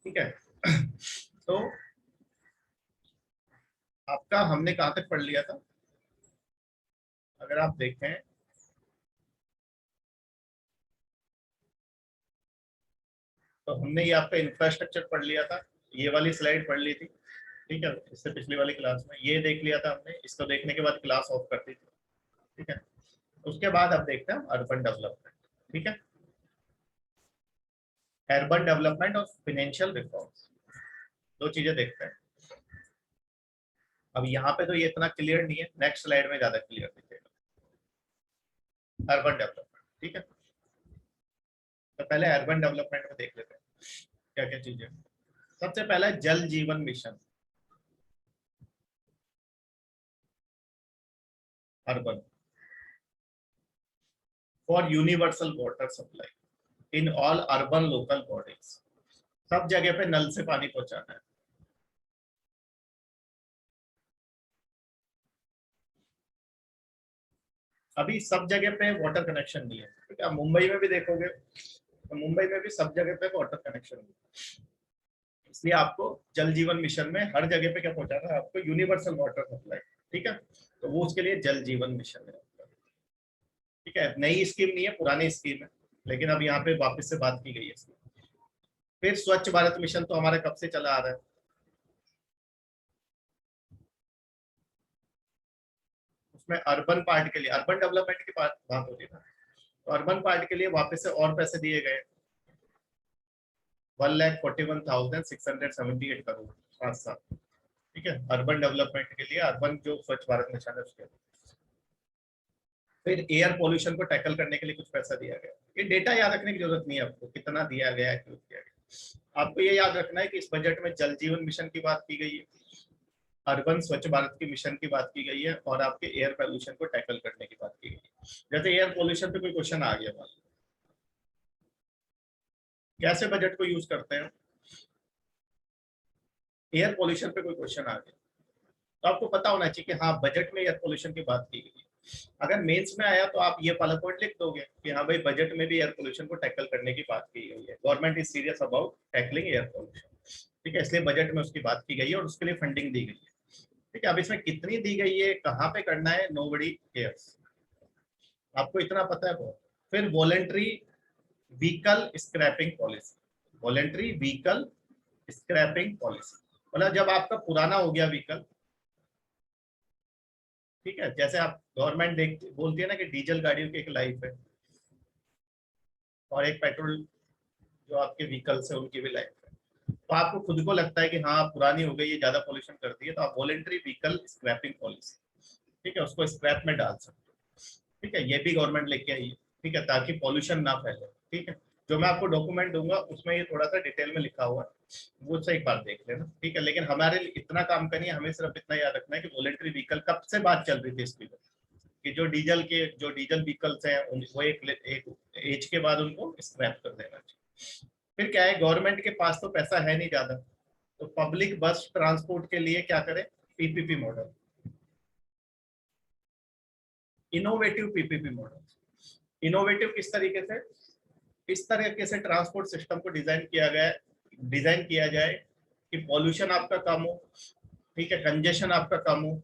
ठीक है। तो आपका हमने कहाँ तक पढ़ लिया था, अगर आप देखें तो हमने ये आपका इंफ्रास्ट्रक्चर पढ़ लिया था, ये वाली स्लाइड पढ़ ली थी, ठीक है, इससे पिछली वाली क्लास में ये देख लिया था हमने, इसको देखने के बाद क्लास ऑफ कर दी थी, ठीक है। उसके बाद अब देखते हैं अर्बन डेवलपमेंट, ठीक है, अर्बन डेवलपमेंट और फाइनेंशियल रिफॉर्म्स, दो चीजें देखते हैं। अब यहाँ पे तो ये इतना क्लियर नहीं है, नेक्स्ट स्लाइड में ज्यादा क्लियर दिखेगा अर्बन डेवलपमेंट, ठीक है। तो पहले अर्बन डेवलपमेंट में देख लेते हैं क्या क्या चीजें। सबसे पहला है जल जीवन mission urban for universal water supply in all urban local bodies. सब जगह पे नल से पानी पहुंचाना है। अभी सब जगह पे वाटर कनेक्शन नहीं है, ठीक है। मुंबई में भी देखोगे तो मुंबई में भी सब जगह पे वाटर कनेक्शन नहीं है, इसलिए आपको जल जीवन मिशन में हर जगह पे क्या पहुंचाना है, आपको यूनिवर्सल वाटर सप्लाई, ठीक है। तो वो उसके लिए जल जीवन मिशन है, ठीक है। नई स्कीम नहीं है, पुरानी स्कीम है, लेकिन अब यहाँ पे वापस से बात की गई है। फिर स्वच्छ भारत मिशन तो हमारा कब से चला आ रहा है, उसमें अर्बन पार्ट के लिए, अर्बन डेवलपमेंट की बात होती है ना, तो अर्बन पार्ट के लिए वापस से और पैसे दिए गए 1,41,678 करोड़ 5 साल, ठीक है, अर्बन डेवलपमेंट के लिए, अर्बन जो स्वच्छ भारत मिशन है उसके लिए। फिर एयर पोल्यूशन को टैकल करने के लिए कुछ पैसा दिया गया। ये डेटा याद रखने की जरूरत नहीं है आपको, कितना दिया गया है, क्यों दिया गया। आपको ये याद रखना है कि इस बजट में जल जीवन मिशन की बात की गई है, अर्बन स्वच्छ भारत की मिशन की बात की गई है, और आपके एयर पोल्यूशन को टैकल करने की बात की गई है। जैसे एयर पोल्यूशन पे कोई क्वेश्चन आ गया, कैसे बजट को यूज करते हैं, एयर पोल्यूशन पे कोई क्वेश्चन आ गया तो आपको पता होना चाहिए कि हाँ बजट में एयर पोल्यूशन की बात की गई है। अगर मेंस में आया तो आप ये वाला पॉइंट लिख दोगे कि हाँ भाई बजट में भी एयर पोल्यूशन को टैकल करने की बात की गई है, government is serious about tackling air pollution, ठीक है, इसलिए बजट में उसकी बात की गई है और उसके लिए फंडिंग दी गई है, ठीक है। अब इसमें कितनी दी गई है, कहाँ पे करना है, नोबडी केयर्स, आपको इतना पता है बहुत। फिर voluntary vehicle scrapping policy, voluntary vehicle scrapping policy, मतलब जब आपका पुराना हो गया व्हीकल, ठीक है, जैसे आप गवर्नमेंट देख बोलती है ना कि डीजल गाड़ियों की एक लाइफ है और एक पेट्रोल जो आपके व्हीकल्स है उनकी भी लाइफ है, तो आपको खुद को लगता है कि हाँ पुरानी हो गई, ये ज्यादा पोल्यूशन करती है, तो आप वॉलेंट्री व्हीकल स्क्रैपिंग पॉलिसी, ठीक है, उसको स्क्रैप में डाल सकते हो, ठीक है, ये भी गवर्नमेंट लेके आई है, ठीक है, ताकि पॉल्यूशन ना फैले, ठीक है। जो मैं आपको डॉक्यूमेंट दूंगा उसमें ये थोड़ा सा डिटेल में लिखा हुआ है, वो से एक बार देख लेना, ठीक है। लेकिन हमारे इतना काम करनी है, हमें सिर्फ इतना याद रखना है कि वॉलेंट्री व्हीकल कब से बात चल रही थी इसकी, कि जो डीजल व्हीकल्स हैं वो एक एज के बाद उनको स्क्रैप कर देना चाहिए। फिर क्या है, गवर्नमेंट के पास तो पैसा है नहीं ज्यादा, तो पब्लिक बस ट्रांसपोर्ट के लिए क्या करे, PPP model, innovative PPP model. Innovative किस तरीके से, इस तरीके से ट्रांसपोर्ट सिस्टम को डिजाइन किया जाए कि पॉल्यूशन आपका कम हो, ठीक है, कंजेशन आपका कम हो,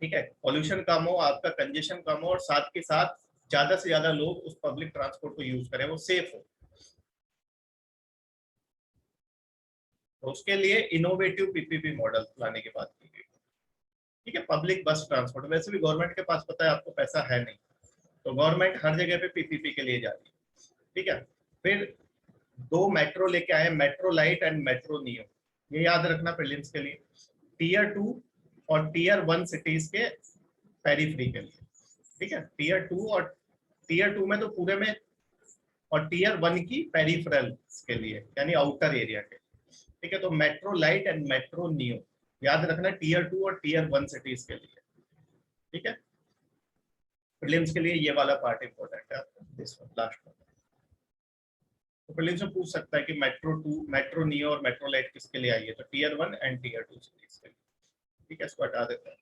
ठीक है, पॉल्यूशन कम हो, आपका कंजेशन कम हो, और साथ के साथ ज्यादा से ज्यादा लोग उस पब्लिक ट्रांसपोर्ट को यूज करें, वो सेफ हो। तो उसके लिए इनोवेटिव पीपीपी मॉडल लाने की बात की गई, ठीक है। पब्लिक बस ट्रांसपोर्ट, वैसे भी गवर्नमेंट के पास पता है आपको पैसा है नहीं, तो गवर्नमेंट हर जगह पे पीपीपी के लिए जा रही है, ठीक है। फिर दो मेट्रो लेके आए, metro light and metro neo, ये याद रखना प्रीलिम्स के लिए, टीयर 2 और टीयर 1 सिटीज के पेरीफ्री के लिए, ठीक है, टीयर 2 में तो पूरे में, और टीयर 1 की पेरिफेरल के लिए यानी आउटर एरिया के, ठीक है। तो metro light and metro neo याद रखना, टीयर 2 और टीयर 1 सिटीज के लिए, ठीक है। प्रीलिम्स के लिए ये वाला पार्ट इंपॉर्टेंट है आपका, दिस लास्ट में। तो प्रीलिम्स में पूछ सकता है कि मेट्रो नियो और मेट्रो लाइट किसके लिए आई है, तो टीयर 1 एंड टीयर 2 सिटीज के लिए, ठीक है, इसको हटा देते हैं।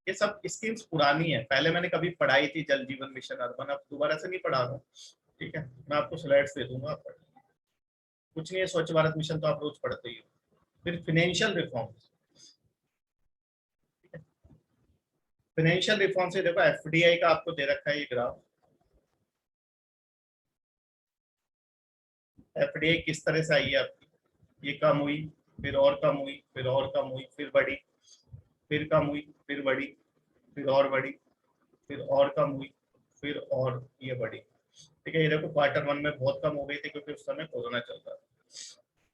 ये सब स्कीम्स पुरानी है, पहले मैंने कभी पढ़ाई थी जल जीवन मिशन अर्बन, अब दोबारा से नहीं पढ़ा रहा हूँ, ठीक है, मैं आपको स्लाइड्स दे दूंगा आप। कुछ नहीं है, स्वच्छ भारत मिशन तो आप रोज पढ़ते ही हो। फिर फिनेंशियल रिफॉर्म्स, फाइनेंशियल रिफॉर्म से देखो एफडीआई का आपको दे रखा है ये ग्राफ। एफडीआई किस तरह से आई है आपकी, ये कम हुई, फिर और कम हुई, फिर और कम हुई, फिर बढ़ी, फिर कम हुई, फिर बढ़ी, फिर और बढ़ी, फिर और कम हुई, फिर और ये बढ़ी। ठीक है, ये देखो क्वार्टर 1 में बहुत कम हो गई थी क्योंकि उस समय कोरोना चल रहा था।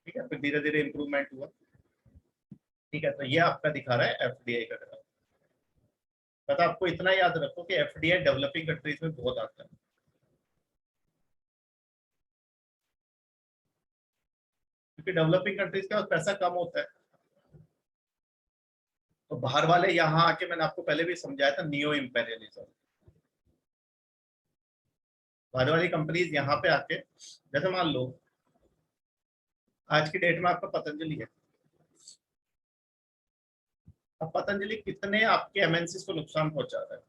ठीक है, फिर धीरे धीरे इंप्रूवमेंट हुआ। ठीक है, तो ये आपका दिखा रहा है एफडीआई का ग्राफ। बता, आपको इतना याद रखो कि एफडीआई डेवलपिंग कंट्रीज में बहुत आता है, क्योंकि डेवलपिंग कंट्रीज का पैसा कम होता है। तो बाहर वाले यहाँ आके, मैंने आपको पहले भी समझाया था, नियो इंपेरियलिज्म। बाहर वाली कंपनीज यहाँ पे आके, जैसे मान लो आज की डेट में आपका पतंजलि है। अब पतंजलि कितने आपके एमएनसी को नुकसान पहुंचा रहा है।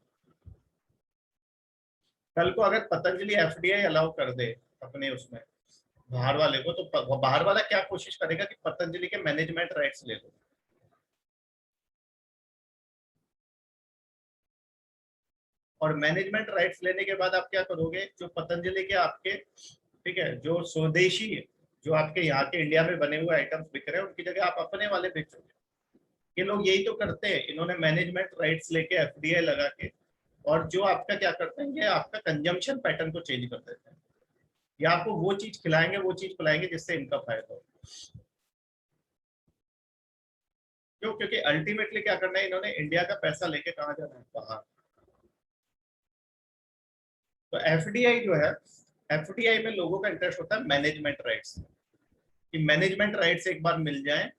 कल को अगर पतंजलि एफडीआई अलाउ कर दे अपने उसमें बाहर वाले को, तो बाहर वाला क्या कोशिश करेगा कि पतंजलि के मैनेजमेंट राइट्स ले लो। और मैनेजमेंट राइट्स लेने के बाद आप क्या करोगे, जो पतंजलि के आपके, ठीक है, जो स्वदेशी, जो आपके यहाँ के इंडिया में बने हुए आइटम्स बिक रहे हैं, उनकी जगह आप अपने वाले बेचोगे। ये लोग यही तो करते हैं, इन्होंने मैनेजमेंट राइट्स लेके एफडीआई लगा के, और जो आपका क्या करते हैं, ये आपका कंजम्पशन पैटर्न को चेंज कर देते हैं। या आपको वो चीज खिलाएंगे, वो चीज पिलाएंगे जिससे इनका फायदा हो। क्यों? क्योंकि अल्टीमेटली क्या करना है इन्होंने, इंडिया का पैसा लेके कहाँ जाना है, बाहर। तो एफडीआई जो है, एफडीआई में लोगों का इंटरेस्ट होता है मैनेजमेंट राइट्स, कि मैनेजमेंट राइट्स एक बार मिल जाए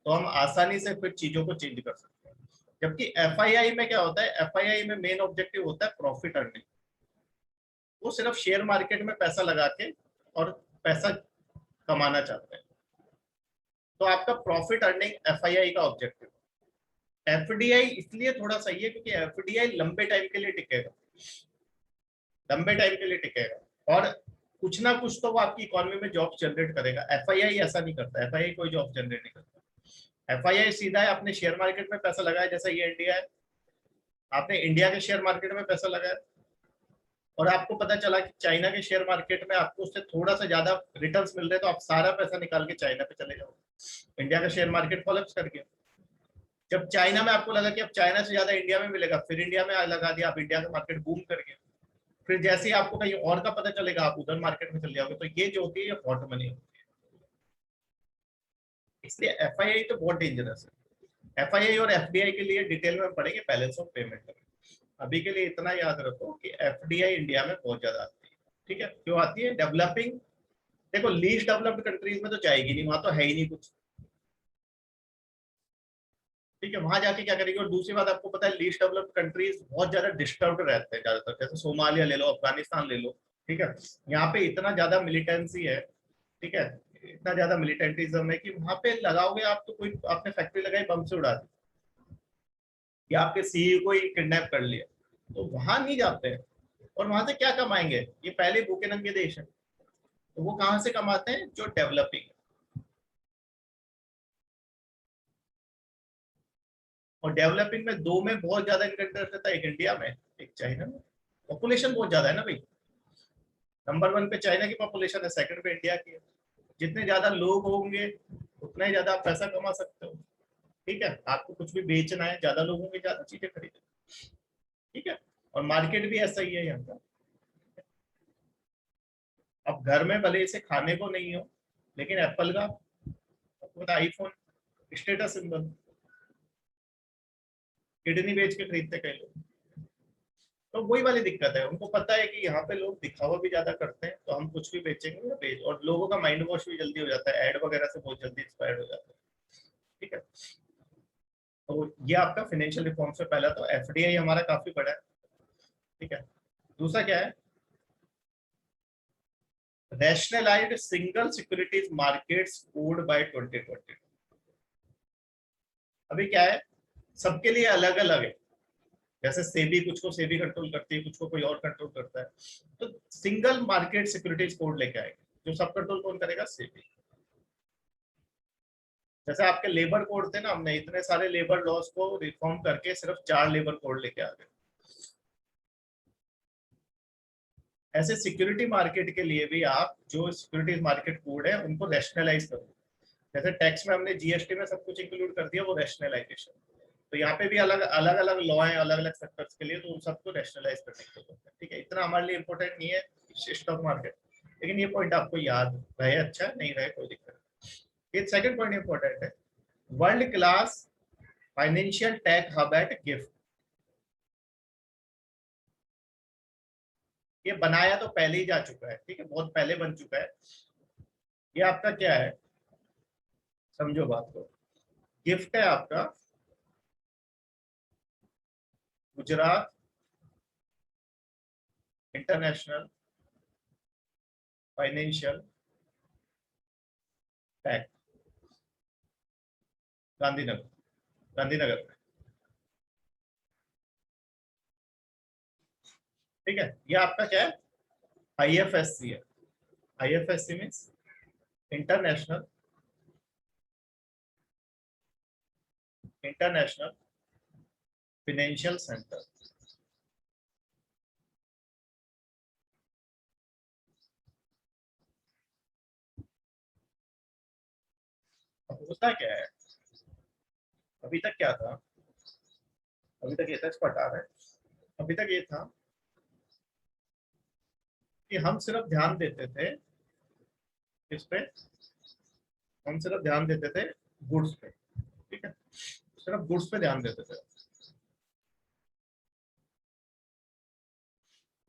तो हम आसानी से फिर चीजों को चेंज कर सकते हैं। जबकि एफआईआई में क्या होता है, एफआईआई में मेन ऑब्जेक्टिव होता है प्रॉफिट अर्निंग। वो सिर्फ शेयर मार्केट में पैसा लगा के और पैसा कमाना चाहते हैं। तो आपका प्रॉफिट अर्निंग एफआईआई का ऑब्जेक्टिव। एफडीआई इसलिए थोड़ा सही है क्योंकि एफडीआई लंबे टाइम के लिए टिकेगा, लंबे टाइम के लिए टिकेगा, और कुछ ना कुछ तो वो आपकी इकोनॉमी में जॉब जनरेट करेगा। एफआईआई ऐसा नहीं करता, एफआईआई कोई जॉब जनरेट नहीं करता। एफआईआई सीधा है अपने शेयर मार्केट में पैसा लगाया, जैसा ये इंडिया है, आपने इंडिया के शेयर मार्केट में पैसा लगाया, और आपको पता चला कि चाइना के शेयर मार्केट में आपको उससे थोड़ा सा ज्यादा रिटर्न्स मिल रहे हैं, तो आप सारा पैसा निकाल के चाइना पे चले जाओ। इंडिया का शेयर मार्केट कोलैप्स कर गया। जब चाइना में आपको लगा कि अब चाइना से ज्यादा इंडिया में मिलेगा, फिर इंडिया में लगा दिया, आप इंडिया का मार्केट बूम कर गया। फिर जैसे ही आपको कहीं और का पता चलेगा, आप उधर मार्केट में चले जाओगे। तो ये जो होती है, ये हॉट मनी होती है। इसलिए एफआईआई तो बहुत डेंजरस है। एफआईआई और एफडीआई के लिए डिटेल में पढ़ेंगे, बैलेंस ऑफ पेमेंट। अभी के लिए इतना याद रखो कि एफडीआई इंडिया में बहुत ज्यादा आती है। ठीक है, क्यों आती है? डेवलपिंग, देखो लीस्ट डेवलप्ड कंट्रीज में तो जाएगी नहीं, वहां तो है ही नहीं कुछ। ठीक है, वहां जाके क्या करेगी? और दूसरी बात, आपको पता है लीस्ट डेवलप्ड कंट्रीज बहुत ज्यादा डिस्टर्ब रहते हैं ज्यादातर, जैसे सोमालिया ले लो, अफगानिस्तान ले लो। ठीक है, यहाँ पे इतना ज्यादा मिलिटेंसी है। ठीक है, इतना ज्यादा मिलिटेंटिज्म है कि वहां पे लगाओगे आप तो कोई, आपने फैक्ट्री लगाई, बम से उड़ा दी, या आपके सीईओ को ही किडनैप कर लिया, तो वहां नहीं जाते हैं। और वहां से क्या कमाएंगे? ये पहले भूखे नंगे देश है। तो वो कहाँ से कमाते हैं? जो डेवलपिंग है। और डेवलपिंग में दो में बहुत ज्यादा इनका इंटरेस्ट रहता है, एक इंडिया में, एक चाइना में। पॉपुलेशन बहुत ज्यादा है ना भाई। नंबर 1 पे चाइना की पॉपुलेशन है, सेकंड पे इंडिया की है। जितने ज्यादा लोग होंगे उतना ही ज्यादा आप पैसा कमा सकते हो। ठीक है, आपको कुछ भी बेचना है, ज्यादा लोग होंगे ज्यादा चीजें खरीदे। ठीक है, और मार्केट भी ऐसा ही है यहाँ का। अब घर में भले इसे खाने को नहीं हो, लेकिन एप्पल का, आपको पता, आईफोन स्टेटस सिंबल, किडनी बेच के खरीदते कई लोग। तो वही वाली दिक्कत है, उनको पता है कि यहाँ पे लोग दिखावा भी ज्यादा करते हैं, तो हम कुछ भी बेचेंगे या बेच, और लोगों का माइंड वॉश भी जल्दी हो जाता है, एड वगैरह से बहुत जल्दी इंस्पायर्ड हो जाता है। ठीक है, तो ये आपका फाइनेंशियल रिफॉर्म से पहला, तो एफडीआई हमारा काफी बड़ा है। ठीक है, दूसरा क्या है? Rationalised single securities markets code by 2020। अभी क्या है, सबके लिए अलग अलग है। जैसे सेबी, कुछ को सेबी कंट्रोल करती है, कुछ को कोई और कंट्रोल करता है। तो सिंगल मार्केट सिक्योरिटीज कोड लेके आएंगे, जो सब कंट्रोल कौन करेगा? सेबी। जैसे आपके लेबर कोड थे ना, हमने इतने सारे लेबर लॉस को रिफॉर्म करके सिर्फ 4 लेबर कोड लेके आ गए। ऐसे सिक्योरिटी मार्केट के लिए भी आप जो सिक्योरिटी मार्केट कोड है उनको रैशनलाइज करो। जैसे टैक्स में हमने जीएसटी में सब कुछ इंक्लूड कर दिया, वो रैशनलाइजेशन। तो यहाँ पे भी अलग अलग अलग लॉ है अलग अलग सेक्टर्स के लिए, तो उन सबको रैशनलाइज करने की जरूरत है। ठीक है, इतना हमारे लिए इंपॉर्टेंट नहीं है स्टॉक मार्केट, लेकिन ये पॉइंट आपको याद रहे, अच्छा नहीं रहे कोई दिक्कत नहीं। ये सेकंड पॉइंट इंपॉर्टेंट है, world class financial tech hub at GIFT. ये बनाया तो पहले ही जा चुका है, ठीक है, बहुत पहले बन चुका है। ये आपका क्या है, समझो बात को, गिफ्ट है आपका Gujarat international financial tech, Gandhinagar, Gandhinagar में। ठीक है, ये आपका क्या है, आईएफएससी है। IFSC means international international financial centre. अब होता क्या है, अभी तक क्या था, अभी तक ये तक पता है, अभी तक ये था कि हम सिर्फ ध्यान देते थे किस पे, हम सिर्फ ध्यान देते थे गुड्स पे। ठीक है, सिर्फ गुड्स पे ध्यान देते थे,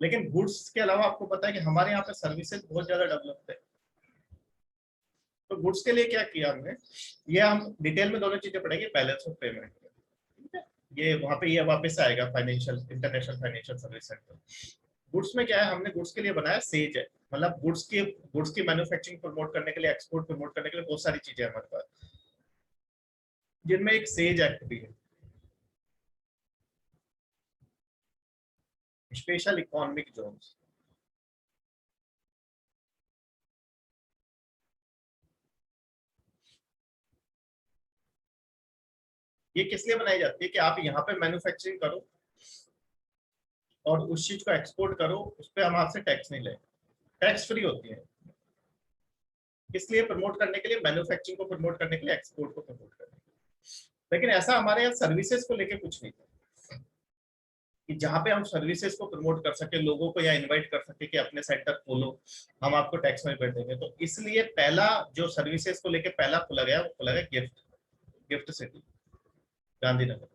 लेकिन गुड्स के अलावा आपको पता है कि हमारे यहाँ पे सर्विसेज बहुत ज्यादा डेवलप थे। तो गुड्स के लिए क्या किया हमने, ये हम डिटेल में दोनों चीजें पढ़ेंगे, बैलेंस ऑफ पेमेंट। ठीक है, ये वहां पे ये वापस आएगा, financial international financial service centre. Goods में क्या है, हमने गुड्स के लिए बनाया सेज है, मतलब गुड्स की मैन्युफैक्चरिंग प्रमोट करने के लिए, एक्सपोर्ट प्रमोट करने के लिए बहुत सारी चीजें हमारे पास, जिनमें एक सेज एक्ट भी है, स्पेशल इकोनॉमिक जोन्स। ये किस लिए बनाई जाती है कि आप यहाँ पे मैन्युफैक्चरिंग करो और उस चीज को एक्सपोर्ट करो, उस पर हम आपसे टैक्स नहीं लेंगे, टैक्स फ्री होती है। इसलिए प्रमोट करने के लिए, मैन्युफैक्चरिंग को प्रमोट करने के लिए, एक्सपोर्ट को प्रमोट करने के लिए। लेकिन ऐसा हमारे यहाँ सर्विसेज को लेके कुछ नहीं था कि जहाँ पे हम सर्विसेज को प्रमोट कर सके, लोगों को यहाँ इनवाइट कर सके कि अपने सेंटर खोलो, हम आपको टैक्स में कर देंगे। तो इसलिए पहला जो सर्विसेज को लेके पहला खोला गया, वो खोला गया गिफ्ट, गिफ्ट सिटी गांधीनगर।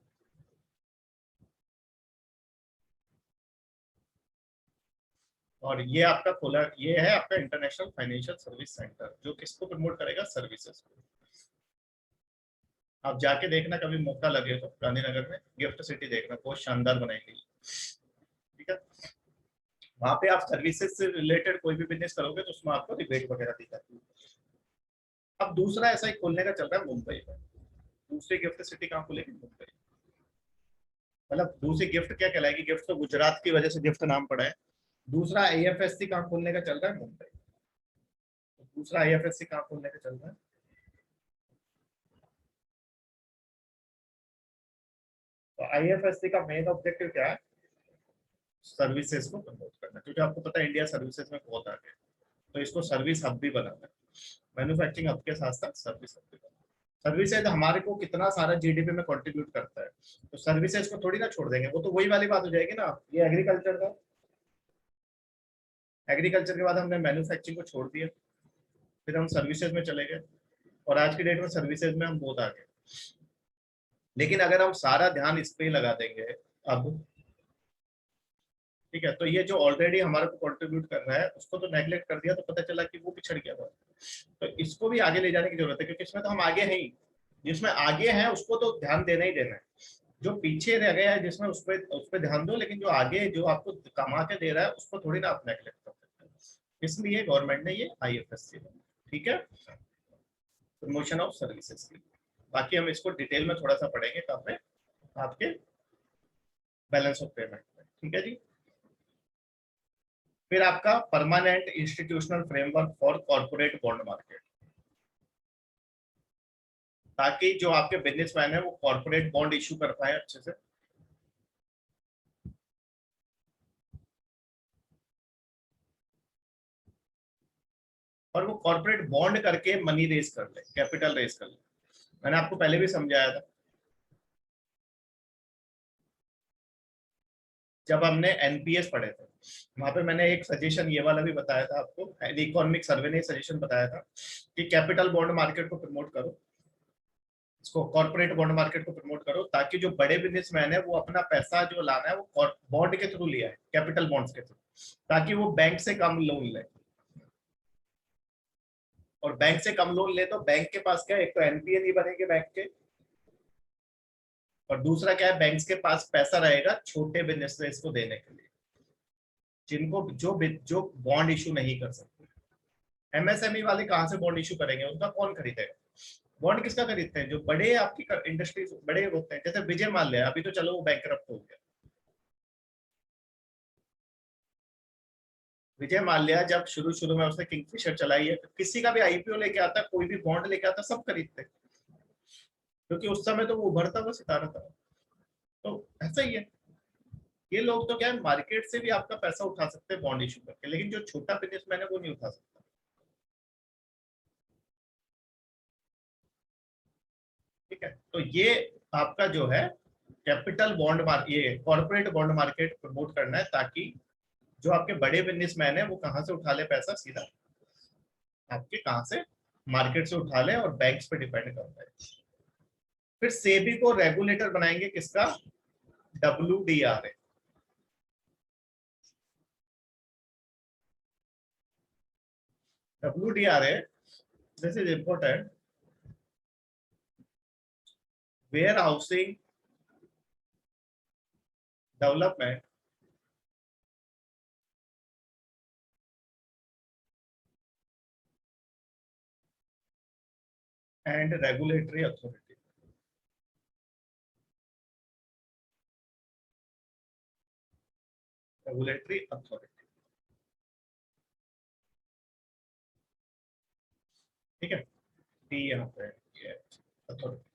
और ये आपका खोला, ये है आपका इंटरनेशनल फाइनेंशियल सर्विस सेंटर, जो किसको प्रमोट करेगा, सर्विसेज को। आप जाके देखना कभी मौका लगे तो गांधीनगर में गिफ्ट सिटी देखना, बहुत शानदार बनाई गई। ठीक है, वहां पे आप सर्विसेज से रिलेटेड कोई भी बिजनेस करोगे तो उसमें आपको रिबेट वगैरह दी जाती है। अब दूसरा ऐसा ही खोलने का चल रहा है मुंबई में, दूसरी गिफ्ट सिटी कहाँ खुलेगी, मुंबई। मतलब दूसरी गिफ्ट क्या कहलाएगी, गिफ्ट तो गुजरात की वजह से गिफ्ट नाम पड़ा है। दूसरा आईएफएससी कहाँ खोलने का चल रहा है, मुंबई। तो दूसरा आईएफएससी कहाँ खोलने का चल रहा है, तो आईएफएससी का मेन ऑब्जेक्टिव क्या है, सर्विसेज को प्रमोट करना, क्योंकि आपको पता है इंडिया सर्विसेज में बहुत आगे है। तो इसको सर्विस हब भी बनाना है, मैन्युफैक्चरिंग हब के साथ साथ सर्विस हब भी बनाना। सर्विसेज हमारे को कितना सारा जीडीपी में कंट्रीब्यूट करता है, तो सर्विसेज को थोड़ी ना छोड़ देंगे, वो तो वही वाली बात हो जाएगी ना। ये एग्रीकल्चर का, एग्रीकल्चर के बाद हमने मैन्युफैक्चरिंग को छोड़ दिया, फिर हम सर्विसेज में चले गए, और आज की डेट में सर्विसेज में हम बहुत आगे। लेकिन अगर हम सारा ध्यान इस पे ही लगा देंगे अब, ठीक है, तो ये जो ऑलरेडी हमारे को कंट्रीब्यूट कर रहा है उसको तो नेग्लेक्ट कर दिया, तो पता चला कि वो पिछड़ गया था। तो इसको भी आगे ले जाने की जरूरत है, क्योंकि इसमें तो हम आगे हैं ही, जिसमें आगे हैं उसको तो ध्यान देना ही देना है। जो पीछे रह गया है जिसमें उस पर ध्यान दो, लेकिन जो आगे जो आपको कमा के दे रहा है उसको थोड़ी ना आप नेग्लेक्ट कर सकते हैं। इसलिए गवर्नमेंट ने ये आईएफएससी बनाई। ठीक है, प्रमोशन ऑफ सर्विसेज की। बाकी हम इसको डिटेल में थोड़ा सा पढ़ेंगे कब में, आपके बैलेंस ऑफ पेमेंट में। ठीक है जी, फिर आपका permanent institutional framework for corporate bond market. ताकि जो आपके बिजनेसमैन है वो कॉर्पोरेट बॉन्ड इशू कर पाए अच्छे से। और वो कॉर्पोरेट बॉन्ड करके मनी रेज कर ले, कैपिटल रेज कर ले। मैंने आपको पहले भी समझाया था जब हमने एनपीएस पढ़े थे, वहां पे मैंने एक सजेशन ये वाला भी बताया था आपको, इकोनॉमिक सर्वे ने सजेशन बताया था कि कैपिटल बॉन्ड मार्केट को प्रमोट करो, इसको कॉर्पोरेट बॉन्ड मार्केट को प्रमोट करो, ताकि जो बड़े बिजनेसमैन है वो अपना पैसा जो लाना है वो बॉन्ड के थ्रू लिया है, कैपिटल बॉन्ड्स के थ्रू, ताकि वो बैंक से कम लोन ले। और बैंक से कम लोन ले तो बैंक के पास क्या है, एक तो एनपीए नहीं बनेंगे बैंक के, और दूसरा क्या है, बैंक के पास पैसा रहेगा छोटे बिजनेस को देने के लिए, जिनको जो बॉन्ड इशू नहीं कर सकते। एमएसएमई वाले कहाँ से बॉन्ड इशू करेंगे, उनका कौन खरीदेगा? बॉन्ड किसका खरीदते हैं? जो बड़े आपकी इंडस्ट्री बड़े होते हैं, जैसे विजय माल्या, अभी तो चलो वो बैंकरप्ट हो गया। विजय माल्या जब शुरू शुरू में उसने किंगफिशर चलाई है, किसी का भी आईपीओ लेके आता, कोई भी बॉन्ड लेके आता, सब खरीदते, क्योंकि उस समय तो वो उभरता हुआ सितारा था। तो ऐसा ही है, ये लोग तो क्या है, मार्केट से भी आपका पैसा उठा सकते हैं बॉन्ड इशू करके, लेकिन जो छोटा बिजनेसमैन है वो नहीं उठा सकता। ठीक है, तो ये आपका जो है कैपिटल बॉन्ड मार्केट, ये कॉर्पोरेट बॉन्ड मार्केट प्रमोट करना है, ताकि जो आपके बड़े बिजनेसमैन है वो कहाँ से उठा ले पैसा, सीधा आपके कहाँ से, मार्केट से उठा ले, और बैंक्स पे डिपेंड करता है। फिर सेबी को रेगुलेटर बनाएंगे, किसका? WDRA। WDRA, this is important, warehousing development and regulatory authority. Regulatory authority, ठीक है, टी यहाँ पे authority,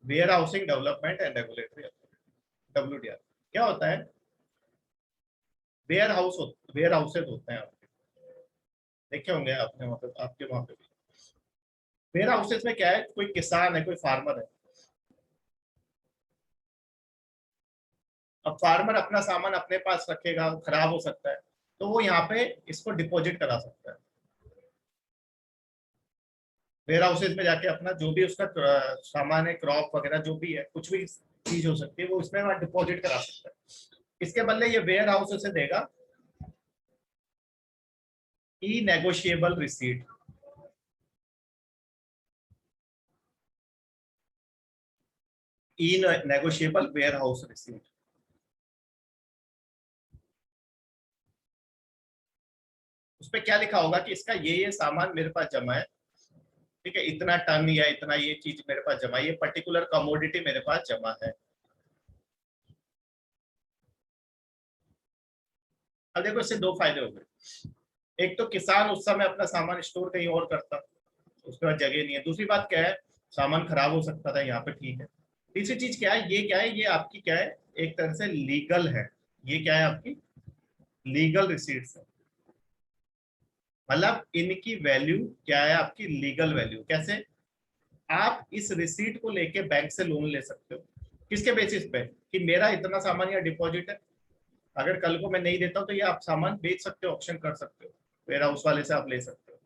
warehousing development and regulatory authority, WDR। क्या होता है? वेयर हाउसेज होते हैं आपके, देखे होंगे आपने वहां पे, आपके वहां पे भी। वेयर हाउसेज में क्या है, कोई किसान है, कोई फार्मर है, अब फार्मर अपना सामान अपने पास रखेगा, खराब हो सकता है, तो वो यहाँ पे इसको डिपॉजिट करा सकता है, वेयर हाउसेज में जाके अपना जो भी उसका सामान है, क्रॉप वगैरह जो भी है, कुछ भी चीज हो सकती है, वो इसमें वहां डिपॉजिट करा सकता है। इसके बदले ये वेयर हाउस उसे देगा e negotiable receipt. E negotiable warehouse receipt, उस पर क्या लिखा होगा कि इसका ये सामान मेरे पास जमा है, ठीक है, इतना टन या इतना ये चीज मेरे पास जमा है, ये पर्टिकुलर कमोडिटी मेरे पास जमा है। अब देखो, इससे दो फायदे हो गए, एक तो किसान उस समय अपना सामान स्टोर कहीं और करता, उसके बाद जगह नहीं है, दूसरी बात क्या है, सामान खराब हो सकता था यहाँ पे, ठीक है। तीसरी चीज क्या है, ये क्या है, ये आपकी क्या है, एक तरह से लीगल है, ये क्या है आपकी लीगल रिसीट्स है, मतलब इनकी वैल्यू क्या है, आपकी लीगल वैल्यू। कैसे? आप इस रिसीट को लेके बैंक से लोन ले सकते हो, किसके बेसिस पे, कि मेरा इतना सामान या डिपॉजिट है, अगर कल को मैं नहीं देता हूं तो ये आप सामान बेच सकते हो, ऑप्शन कर सकते हो, वेयर हाउस वाले से आप ले सकते हो।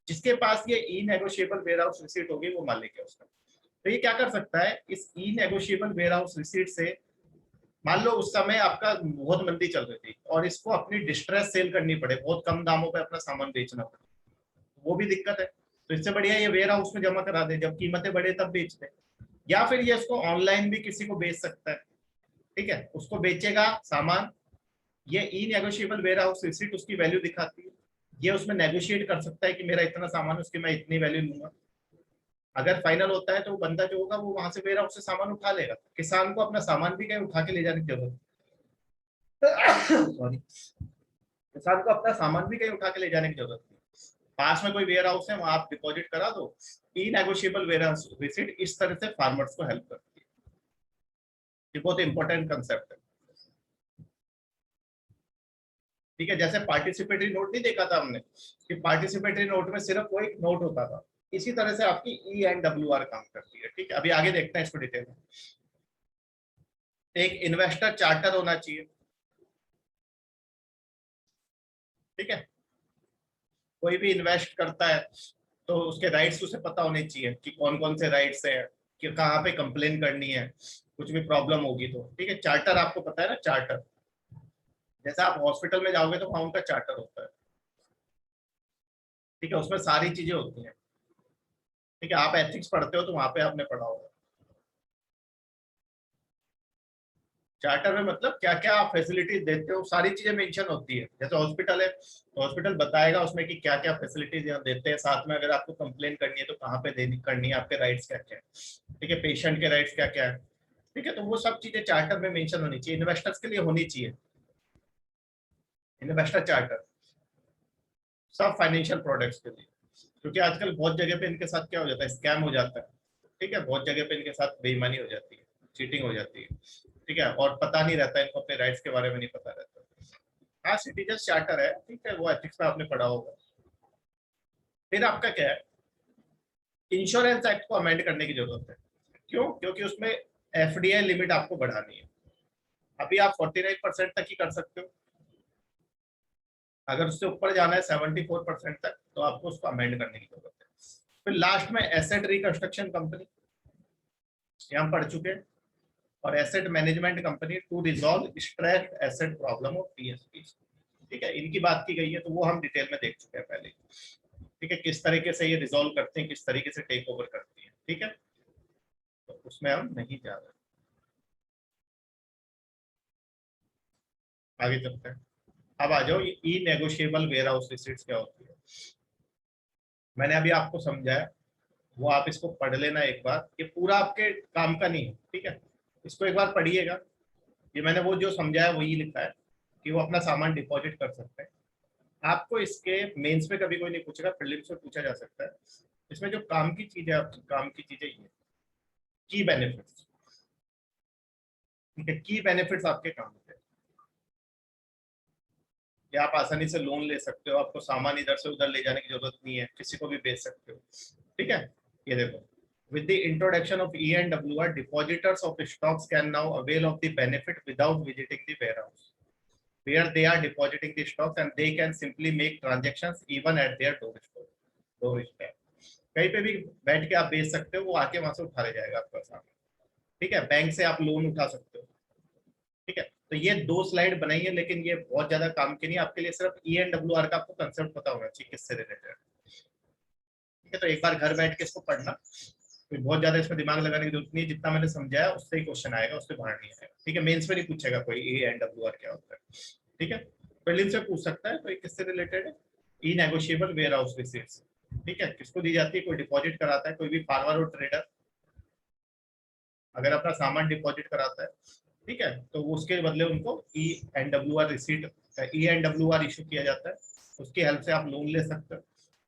जिसके पास ये ई नेगोशिएबल वेयर हाउस रिसीट होगी वो मालिक है उसका। तो ये क्या कर सकता है, इस ई नेगोशिएबल वेयर हाउस रिसीट से, मान लो उस समय आपका बहुत मंदी चल रही थी और इसको अपनी डिस्ट्रेस सेल करनी पड़े, बहुत कम दामों पे अपना सामान बेचना पड़े, वो भी दिक्कत है। तो इससे बढ़िया ये वेयर हाउस में जमा करा दे, जब कीमतें बढ़े तब बेच दे, या फिर ये इसको ऑनलाइन भी किसी को बेच सकता है, ठीक है, उसको बेचेगा सामान, ये ई नेगोशिएबल वेयर हाउस रिसीट उसकी वैल्यू दिखाती है, ये उसमें नेगोशिएट कर सकता है कि मेरा इतना सामान, उसकी मैं इतनी वैल्यू लूंगा। अगर फाइनल होता है तो वो बंदा जो होगा वो वहां से वेयर हाउस से सामान उठा लेगा, किसान को अपना सामान भी कहीं उठा के ले जाने की जरूरत सॉरी, किसान को अपना सामान भी कहीं उठा के ले जाने की जरूरत नहीं, पास में कोई वेयर हाउस है वहां आप डिपॉजिट करा दो। ई नेगोशिएबल वेयर हाउस रिसीट इस तरह से फार्मर्स को हेल्प करती है। ये बहुत इंपॉर्टेंट कंसेप्ट है। ठीक है, जैसे पार्टिसिपेटरी नोट नहीं देखा था हमने कि पार्टिसिपेटरी नोट में सिर्फ वो एक नोट होता था, इसी तरह से आपकी ई एंड डब्ल्यू आर काम करती है। ठीक है, अभी आगे देखते हैं इसको डिटेल में। एक इन्वेस्टर चार्टर होना चाहिए। ठीक है, कोई भी इन्वेस्ट करता है तो उसके राइट्स उसे पता होने चाहिए कि कौन कौन से राइट्स है, कि कहाँ पे कंप्लेन करनी है, कुछ भी प्रॉब्लम होगी तो। ठीक है, चार्टर आपको पता है ना, चार्टर जैसे आप हॉस्पिटल में जाओगे तो वहां उनका चार्टर होता है। ठीक है, उसमें सारी चीजें होती हैं। ठीक है, आप एथिक्स पढ़ते हो तो वहां पे आपने पढ़ा होगा। चार्टर में मतलब क्या क्या आप फैसिलिटीज देते हो, सारी चीजें मेंशन होती है। जैसे हॉस्पिटल है तो हॉस्पिटल बताएगा उसमें कि क्या क्या फैसिलिटीज यहाँ देते हैं, साथ में अगर आपको कंप्लेन करनी है तो कहाँ पे देनी करनी है, आपके राइट्स क्या क्या है। ठीक है, पेशेंट के राइट्स क्या क्या है। ठीक है, तो वो सब चीजें चार्टर में मेंशन होनी चाहिए, इन्वेस्टर्स के लिए होनी चाहिए। इन्वेस्टर चार्टर सब फाइनेंशियल प्रोडक्ट्स के लिए, क्योंकि आजकल बहुत जगह पे इनके साथ क्या हो जाता है, स्कैम हो जाता है। ठीक है, बहुत जगह पे इनके साथ बेईमानी हो जाती है, चीटिंग हो जाती है। ठीक है, और पता नहीं रहता इनको, अपने राइट्स के बारे में नहीं पता रहता। हाँ, सिटीजन चार्टर है। ठीक है, वो एथिक्स में आपने पढ़ा होगा। फिर आपका क्या है, इंश्योरेंस एक्ट को अमेंड करने की जरूरत है। क्यों? क्योंकि उसमें एफडीआई लिमिट आपको बढ़ानी है। अभी आप 49% तक ही कर सकते हो, अगर उससे ऊपर जाना है 74% तक तो आपको उसको अमेंड करने की जरूरत है। फिर लास्ट में एसेट रिकंस्ट्रक्शन कंपनी, ये हम पढ़ चुके हैं, और asset management company to resolve stress asset problem of PSP. ठीक है, इनकी बात की गई है, तो वो हम डिटेल में देख चुके हैं पहले। ठीक है, किस तरीके से ये रिजॉल्व करते हैं, किस तरीके से टेक ओवर करती है। ठीक है, तो उसमें हम नहीं जा रहे, आगे चलते हैं। अब आ जाओ, ई नेगोशिएबल वेयर हाउस रिसीट्स क्या होती है। मैंने अभी आपको समझाया, वो आप इसको पढ़ लेना एक बार, ये पूरा आपके काम का नहीं है। ठीक है, इसको एक बार पढ़िएगा। ये मैंने वो जो समझाया वही लिखा है कि वो अपना सामान डिपॉजिट कर सकते हैं। आपको इसके मेंस में कभी कोई नहीं पूछेगा, प्रीलिम्स में पूछा जा सकता है। इसमें जो काम की चीज है, आपकी काम की चीजें ये की बेनिफिट्स। ठीक है, की बेनिफिट्स आपके काम के, ये आप आसानी से लोन ले सकते हो, आपको सामान इधर से उधर ले जाने की जरूरत नहीं है, किसी को भी बेच सकते हो। ठीक है, ये देखो, with the introduction of E&WR, depositors of stocks can now avail of the benefit without visiting the warehouse where they are depositing the stocks, and they can simply make transactions even at their doorstep। कहीं पे भी बैठ के आप बेच सकते हो, वो आके वहां से उठा ले जाएगा आपका सामान। ठीक है, बैंक से आप लोन उठा सकते हो। ठीक है, तो ये दो स्लाइड बनाई है, लेकिन ये बहुत ज्यादा काम की नहीं, आपके लिए सिर्फ E&WR का आपको कंसेप्ट पता होना चाहिए किससे रिलेटेड। ठीक है, तो एक बार घर बैठ के इसको पढ़ना, कोई बहुत ज्यादा इसमें दिमाग लगाने की जरूरत नहीं है, जितना मैंने समझाया उससे ही क्वेश्चन आएगा, उससे बाहर नहीं आएगा। ठीक है, मेंस में नहीं पूछेगा कोई E&WR क्या होता है। ठीक है, प्रीलिम से पूछ सकता है, तो ये किससे रिलेटेड है, ई नेगोशिएबल वेयर हाउस रिसीट्स। ठीक है, किसको दी जाती है, कोई डिपॉजिट कराता है, कोई भी फार्मर और ट्रेडर अगर अपना सामान डिपॉजिट कराता है, ठीक है, तो वो उसके बदले उनको E&WR रिसीट, E&WR इशू किया जाता है, उसकी हेल्प से आप लोन ले सकते हो।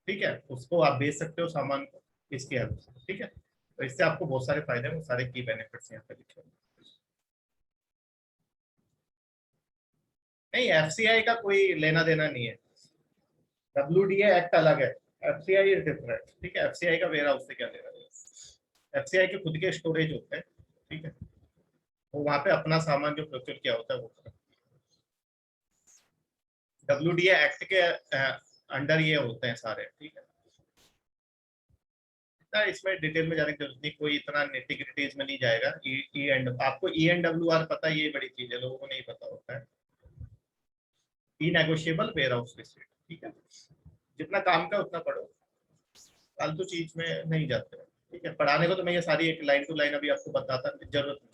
ठीक है, उसको आप बेच सकते हो सामान को इसकी हेल्प से। ठीक है, तो इससे आपको बहुत सारे फायदे हैं, वो सारे की बेनिफिट्स यहाँ पे लिखे हैं। नहीं, एफसीआई का कोई लेना देना नहीं है, WDA एक्ट अलग है, एफसीआई इज डिफरेंट। ठीक है, एफसीआई का वेयर हाउस से क्या लेना देना, एफसीआई के खुद के स्टोरेज होते हैं। ठीक है, वो वहां पे अपना सामान जो प्रोक्योर किया होता है वो करता है। WDA एक्ट के अंडर ये होते हैं सारे। ठीक है, इसमें डिटेल में जाने की जरूरत नहीं, कोई इतना नेटिग्रिटीज में नहीं जाएगा। ई एंड आपको E&WR पता है, ये बड़ी चीज है, लोगों को नहीं पता होता है। ई नेगोशिएबल वेयर हाउस रिसीट। ठीक है, जितना काम का उतना पढ़ो, फालतू चीज में नहीं जाते हो। ठीक है, पढ़ाने को तो मैं ये सारी एक लाइन टू लाइन अभी आपको बताता, जरूरत नहीं।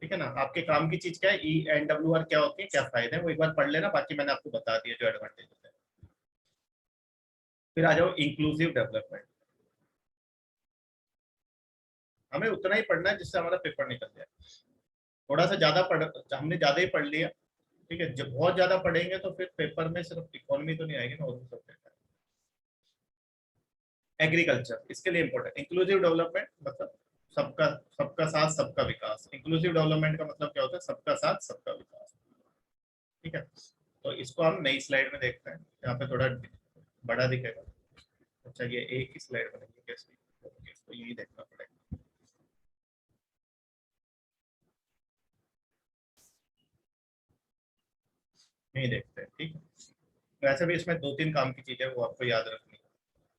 ठीक है ना, आपके काम की चीज क्या है, E&WR क्या होती है, क्या फायदे हैं, वो एक बार पढ़ लेना, बाकी मैंने आपको बता दिया जो एडवांटेज है। फिर आ जाओ इंक्लूसिव डेवलपमेंट। हमें उतना ही पढ़ना है जिससे हमारा पेपर निकल जाए। थोड़ा सा ज्यादा पढ़, हमने ज्यादा ही पढ़ लिया। ठीक है, जब बहुत ज्यादा पढ़ेंगे तो फिर पेपर में सिर्फ इकोनॉमी तो नहीं आएगी ना, और भी सब्जेक्ट है। एग्रीकल्चर इसके लिए इंपॉर्टेंट। इंक्लूसिव डेवलपमेंट मतलब सबका सबका साथ सबका विकास। इंक्लूसिव डेवलपमेंट का मतलब क्या होता है? सबका साथ सबका विकास। ठीक है, तो इसको हम नई स्लाइड में देखते हैं, यहाँ पे थोड़ा बड़ा दिखेगा। अच्छा, ये एक ही स्लाइड बनेगी कैसे? तो यही देखना पड़ेगा। नहीं देखते हैं, ठीक है। वैसे भी इसमें दो तीन काम की चीजें वो आपको याद रखनी है।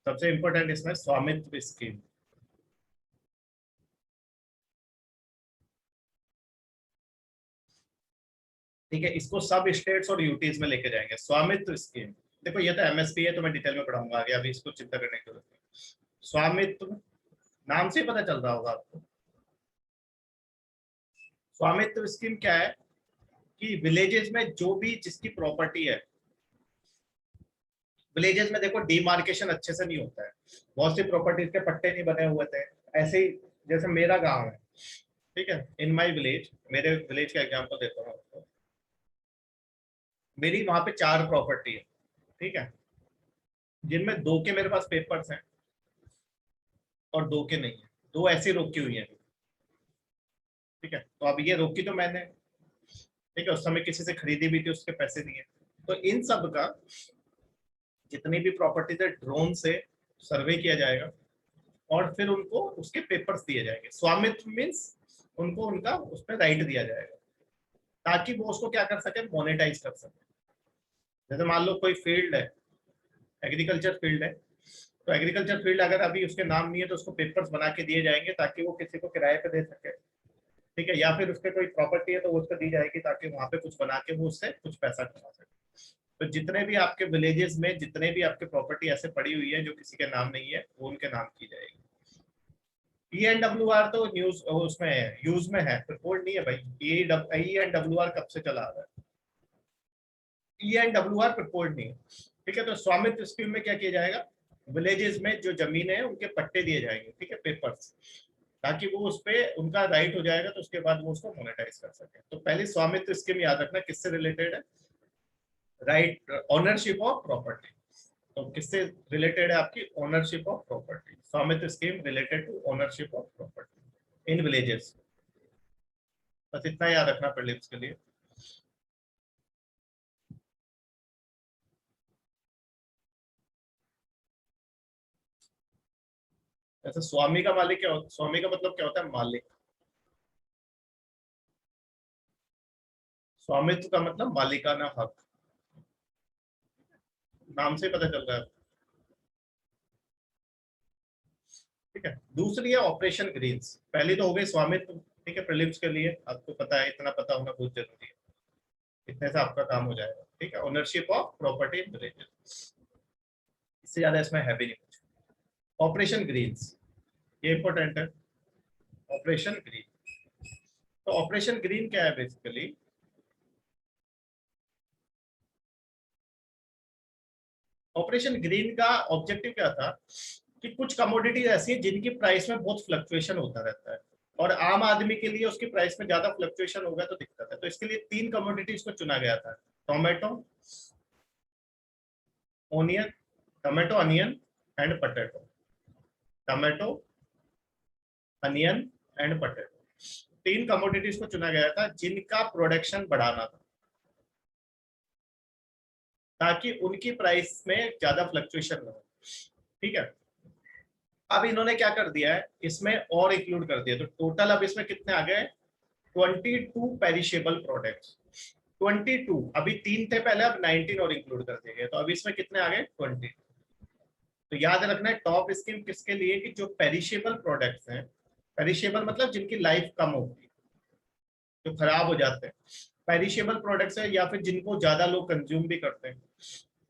सबसे इंपॉर्टेंट इसमें स्वामित्व स्कीम। ठीक है, इसको सब स्टेट्स और यूटीज में लेके जाएंगे। स्वामित्व स्कीम, देखो ये तो एमएसपी है, तो मैं डिटेल में पढ़ाऊंगा आगे, अभी इसको चिंता करने की जरूरत नहीं। स्वामित्व नाम से ही पता चल रहा होगा आपको। स्वामित्व स्कीम क्या है कि विलेजेस में जो भी जिसकी प्रॉपर्टी है, विलेजेस में देखो डिमार्केशन अच्छे से नहीं होता है, बहुत सी प्रॉपर्टीज के पट्टे नहीं बने हुए थे। ऐसे ही जैसे मेरा गांव है, ठीक है, इन माय विलेज, मेरे विलेज का एग्जांपल देता हूँ आपको। मेरी वहां पे 4 प्रॉपर्टी है, ठीक है, जिनमें 2 के मेरे पास पेपर्स हैं और 2 के नहीं है। 2 ऐसी रोकी हुई है, ठीक है। तो अब ये रोकी तो मैंने, ठीक है, उस समय किसी से खरीदी भी थी, उसके पैसे दिए। तो इन सब का जितनी भी प्रॉपर्टीज है ड्रोन से सर्वे किया जाएगा और फिर उनको उसके पेपर्स दिए जाएंगे। स्वामित्व मीन्स उनको उनका उस पर राइट दिया जाएगा ताकि वो उसको क्या कर सके, मोनेटाइज कर सके। जैसे मान लो कोई फील्ड है, एग्रीकल्चर फील्ड है, तो एग्रीकल्चर फील्ड अगर अभी उसके नाम नहीं है तो उसको पेपर्स बना के दिए जाएंगे ताकि वो किसी को किराए पे दे सके, ठीक है। या फिर उसके कोई प्रॉपर्टी है तो वो उसको दी जाएगी ताकि वहां पे कुछ बना के वो उससे कुछ पैसा कमा सके। तो जितने भी आपके विलेजेस में जितने भी आपके प्रॉपर्टी ऐसे पड़ी हुई है जो किसी के नाम नहीं है, वो उनके नाम की जाएगी। ENWR तो न्यूज उसमें है, यूज में है, रिपोर्ट नहीं है भाई। ENWR कब से चला आ रहा है? ENWR रिपोर्ट नहीं है, ठीक है। तो स्वामित्व स्कीम में क्या किया जाएगा, विलेजेस में जो जमीन है उनके पट्टे दिए जाएंगे, ठीक है, पेपर्स, ताकि वो उस पे उनका राइट हो जाएगा, तो उसके बाद वो उसको मोनेटाइज कर सके। तो पहले स्वामित्व स्कीम याद रखना किससे रिलेटेड है, राइट, ओनरशिप ऑफ प्रॉपर्टी। तो किससे रिलेटेड है आपकी, ownership of property. Swamitva scheme related to ownership of property in villages. बस इतना याद रखना प्रीलिम्स के लिए। ऐसा स्वामी का मालिक क्या होता है? स्वामी का मतलब क्या होता है, मालिक। स्वामित्व का मतलब मालिकाना हक, नाम से पता चल रहा है, ठीक है। दूसरी है ऑपरेशन ग्रीन्स। पहली तो हो गई स्वामित्व, ठीक है, प्रीलिम्स के लिए आपको पता है, इतना पता होना बहुत जरूरी है, इतने से आपका काम हो जाएगा, ठीक है। Ownership of property in villages, इससे ज्यादा इसमें है भी नहीं कुछ। ऑपरेशन ग्रीन्स ये इंपॉर्टेंट है। ऑपरेशन ग्रीन, तो ऑपरेशन ग्रीन क्या है बेसिकली, ऑपरेशन ग्रीन का ऑब्जेक्टिव क्या था कि कुछ कमोडिटीज ऐसी हैं जिनकी प्राइस में बहुत फ्लक्चुएशन होता रहता है और आम आदमी के लिए उसकी प्राइस में ज्यादा फ्लक्चुएशन होगा तो दिक्कत है। तो इसके लिए 3 कमोडिटीज को चुना गया था, tomato, onion, tomato, onion and potato. Tomato, onion and potato, 3 commodities को चुना गया था जिनका प्रोडक्शन बढ़ाना था ताकि उनकी प्राइस में ज्यादा फ्लक्चुएशन ना हो, ठीक है। अब इन्होंने क्या कर दिया है, इसमें और इंक्लूड कर दिया, तो टोटल अब इसमें कितने आ गए, 22 पेरिशेबल प्रोडक्ट्स। 22, अभी 3 थे पहले, अब 19 और इंक्लूड कर दिए गए, तो अब इसमें कितने आ गए, 20। तो याद रखना है टॉप स्कीम किसके लिए, कि जो पेरिशेबल प्रोडक्ट्स हैं, पेरिशेबल मतलब जिनकी लाइफ कम होती है, जो खराब हो जाते हैं, पेरिशेबल प्रोडक्ट्स है, या फिर जिनको ज्यादा लोग कंज्यूम भी करते हैं।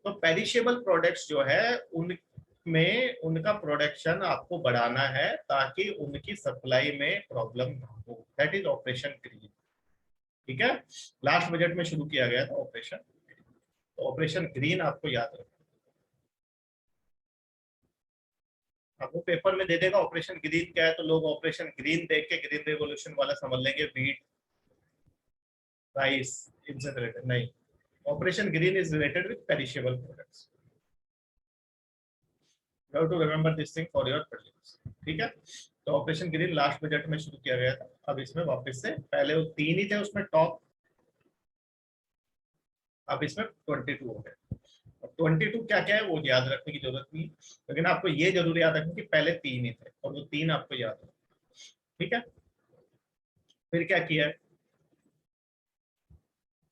तो पेरिशेबल प्रोडक्ट्स जो है उनमें उनका प्रोडक्शन आपको बढ़ाना है ताकि उनकी सप्लाई में प्रॉब्लम ना हो। दैट इज ऑपरेशन ग्रीन, ठीक है। लास्ट बजट में शुरू किया गया था ऑपरेशन, तो ऑपरेशन ग्रीन आपको याद रखना। आपको पेपर में दे देगा ऑपरेशन ग्रीन क्या है, तो लोग ऑपरेशन ग्रीन देख के ग्रीन रेवोल्यूशन वाला समझ लेंगे, वीट, राइस, इनसे रिलेटेड नहीं। Operation green is related with perishable products. You have to remember this thing for your prelims. ठीक है, तो ऑपरेशन ग्रीन लास्ट बजट में शुरू किया गया था, अब इसमें वापस से, पहले वो 3 ही थे उसमें टॉप, अब इसमें 22 हो गए। 22 क्या क्या है वो याद रखने की जरूरत नहीं, लेकिन आपको ये जरूर याद रखना कि पहले 3 ही थे और वो 3 आपको याद है। ठीक है, फिर क्या किया है,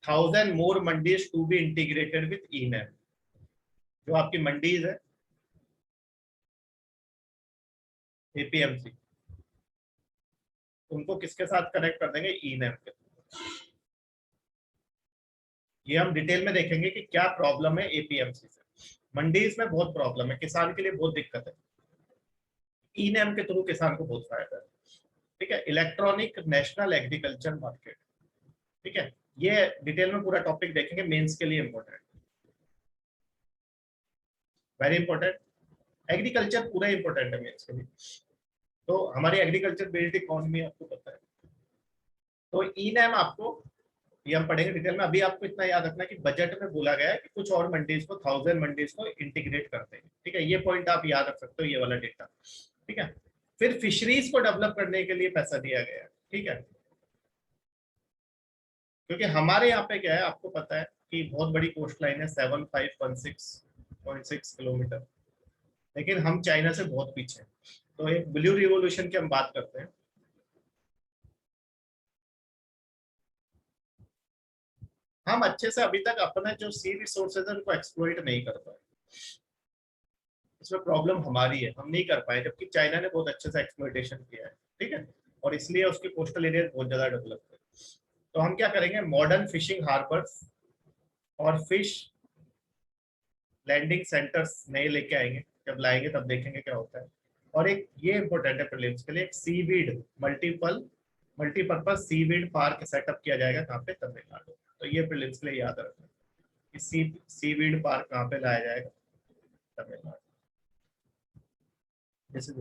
1000 more mandis to be integrated with eNAM. जो आपकी मंडीज है एपीएमसी, उनको किसके साथ कनेक्ट कर देंगे, ई-नैम के। ये हम डिटेल में देखेंगे कि क्या प्रॉब्लम है एपीएमसी से। मंडीज में बहुत प्रॉब्लम है, किसान के लिए बहुत दिक्कत है, ई-नैम के थ्रू किसान को बहुत फायदा है। ठीक है, इलेक्ट्रॉनिक नेशनल एग्रीकल्चर मार्केट। ठीक है, ये डिटेल में पूरा टॉपिक देखेंगे, मेंस के लिए इंपॉर्टेंट, वेरी इंपॉर्टेंट। एग्रीकल्चर पूरा इंपॉर्टेंट है मेंस के लिए। तो हमारी एग्रीकल्चर बेस्ड इकोनॉमी आपको पता है, तो ई-नैम आपको, ये हम पढ़ेंगे डिटेल में। अभी आपको इतना याद रखना कि बजट में बोला गया है कि कुछ और मंडीज को, 1000 मंडीज को इंटीग्रेट करते हैं। ठीक है, ये पॉइंट आप याद रख सकते हो, ये वाला डेटा। ठीक है, फिर फिशरीज को डेवलप करने के लिए पैसा दिया गया है। ठीक है, क्योंकि हमारे यहाँ पे क्या है आपको पता है कि बहुत बड़ी कोस्ट लाइन है, 7516.6 किलोमीटर, लेकिन हम चाइना से बहुत पीछे हैं। तो एक ब्लू रिवोल्यूशन की हम बात करते हैं। हम अच्छे से अभी तक अपने जो सी रिसोर्सेज है उनको एक्सप्लॉइट नहीं कर पाए, इसमें प्रॉब्लम हमारी है, हम नहीं कर पाए, जबकि चाइना ने बहुत अच्छे से एक्सप्लॉइटेशन किया है। ठीक है, और इसलिए उसके कोस्टल एरिया बहुत ज्यादा डेवलप है। तो हम क्या करेंगे, मॉडर्न फिशिंग हार्बर्स और फिश लैंडिंग सेंटर्स नए लेके आएंगे, जब लाएंगे तब देखेंगे क्या होता है। और एक ये इंपॉर्टेंट है प्रीलिम्स के लिए, एक seaweed multipurpose seaweed park setup किया जाएगा, कहाँ पे, तमिलनाडु। तो ये प्रीलिम्स के लिए याद रखना कि सीवीड पार्क कहाँ पे लाया जाएगा, तमिलनाडु। जैसे,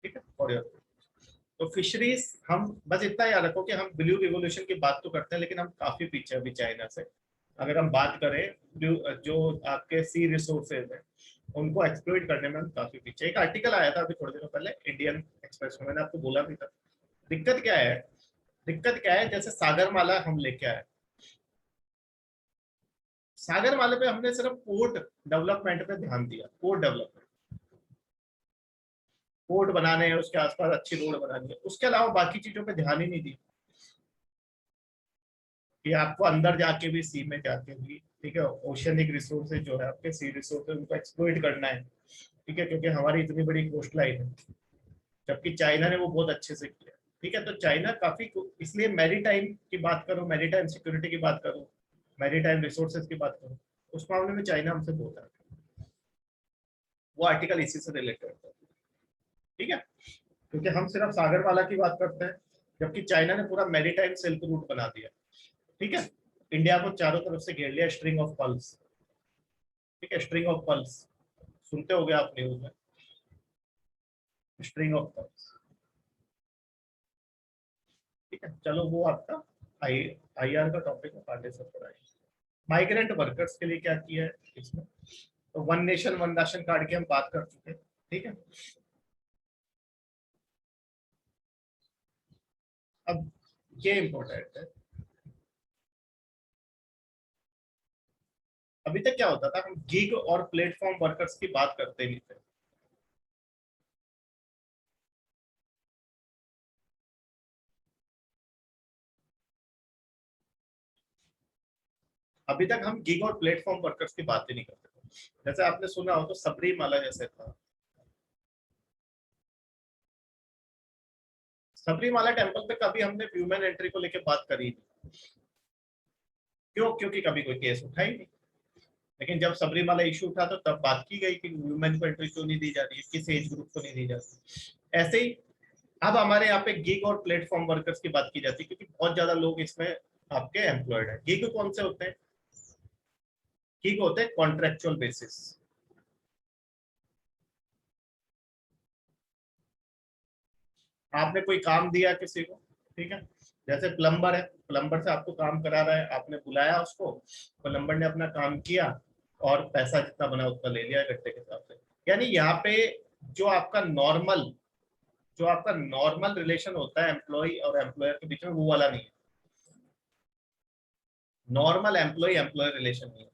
ठीक है, और तो फिशरीज, हम बस इतना याद रखो कि हम ब्लू रिवोल्यूशन की बात तो करते हैं, लेकिन हम काफी पीछे अभी चाइना से। अगर हम बात करें जो आपके सी रिसोर्सेज है उनको एक्सप्लोइट करने में हम काफी पीछे। एक आर्टिकल आया था अभी थोड़े दिनों पहले इंडियन एक्सप्रेस में, मैंने आपको बोला भी था। दिक्कत क्या है, दिक्कत क्या है, जैसे सागरमाला हम लेके आए, सागरमाला पे हमने सिर्फ पोर्ट डेवलपमेंट पे ध्यान दिया, पोर्ट डेवलपमेंट, पोर्ट बनाने हैं, उसके आसपास अच्छी रोड बनानी है, उसके अलावा बाकी चीजों पे ध्यान ही नहीं दिया कि आपको अंदर जाके भी, सी में जाके भी, ठीक है, ओशियनिक रिसोर्सेज जो है आपके, सी रिसोर्सेज, उनको एक्सप्लोइट करना है। ठीक है, क्योंकि हमारी इतनी बड़ी कोस्ट लाइन है, जबकि चाइना ने वो बहुत अच्छे से किया। ठीक है, तो चाइना काफी, इसलिए मैरीटाइम की बात करो, मैरीटाइम सिक्योरिटी की बात करो, मैरीटाइम रिसोर्सेज की बात करो, उस मामले में चाइना हमसे बहुत है। वो आर्टिकल इसी से रिलेटेड है। ठीक है, क्योंकि हम सिर्फ सागरमाला की बात करते हैं, जबकि चाइना ने पूरा मैरीटाइम सिल्क रूट बना दिया। ठीक है, इंडिया को चारों तरफ से घेर लिया, स्ट्रिंग ऑफ पल्स। ठीक है, स्ट्रिंग ऑफ पल्स सुनते होगे आप न्यूज में, स्ट्रिंग ऑफ पल्स। ठीक है, चलो वो आपका आईआर का टॉपिक है, आगे से पढ़ाई। माइग्रेंट वर्कर्स के लिए क्या किया है इसमें, तो one nation one ration card की हम बात कर चुके हैं। ठीक है, अब ये इंपॉर्टेंट है, अभी तक क्या होता था, हम गीग और प्लेटफॉर्म वर्कर्स की बात करते नहीं थे। अभी तक हम गीग और प्लेटफॉर्म वर्कर्स की बात ही नहीं करते थे। जैसे आपने सुना हो तो सबरीमाला जैसे था, सबरीमाला टेम्पल पे कभी हमने ह्यूमन एंट्री को लेकर बात करी नहीं। क्यों, क्योंकि कभी कोई केस उठा ही नहीं। लेकिन जब सबरीमाला इशू उठा तो तब बात की गई कि वुमेन को एंट्री क्यों नहीं दी जा रही है, किस एज ग्रुप को नहीं दी जाती। ऐसे ही अब हमारे यहाँ पे गिग और प्लेटफॉर्म वर्कर्स की बात की जाती है, क्योंकि बहुत ज्यादा लोग इसमें आपके एम्प्लॉयड है। गिग कौन से होते हैं, गिग होते हैं कॉन्ट्रेक्चुअल बेसिस। आपने कोई काम दिया किसी को, ठीक है, जैसे प्लम्बर है, प्लम्बर से आपको काम करा रहा है, आपने बुलाया उसको, प्लम्बर ने अपना काम किया और पैसा जितना बना उतना ले लिया घंटे के हिसाब से। यानी यहाँ पे जो आपका नॉर्मल रिलेशन होता है एम्प्लॉय और एम्प्लॉयर के बीच में, वो वाला नहीं है। नॉर्मल एम्प्लॉय एम्प्लॉयर रिलेशन नहीं है।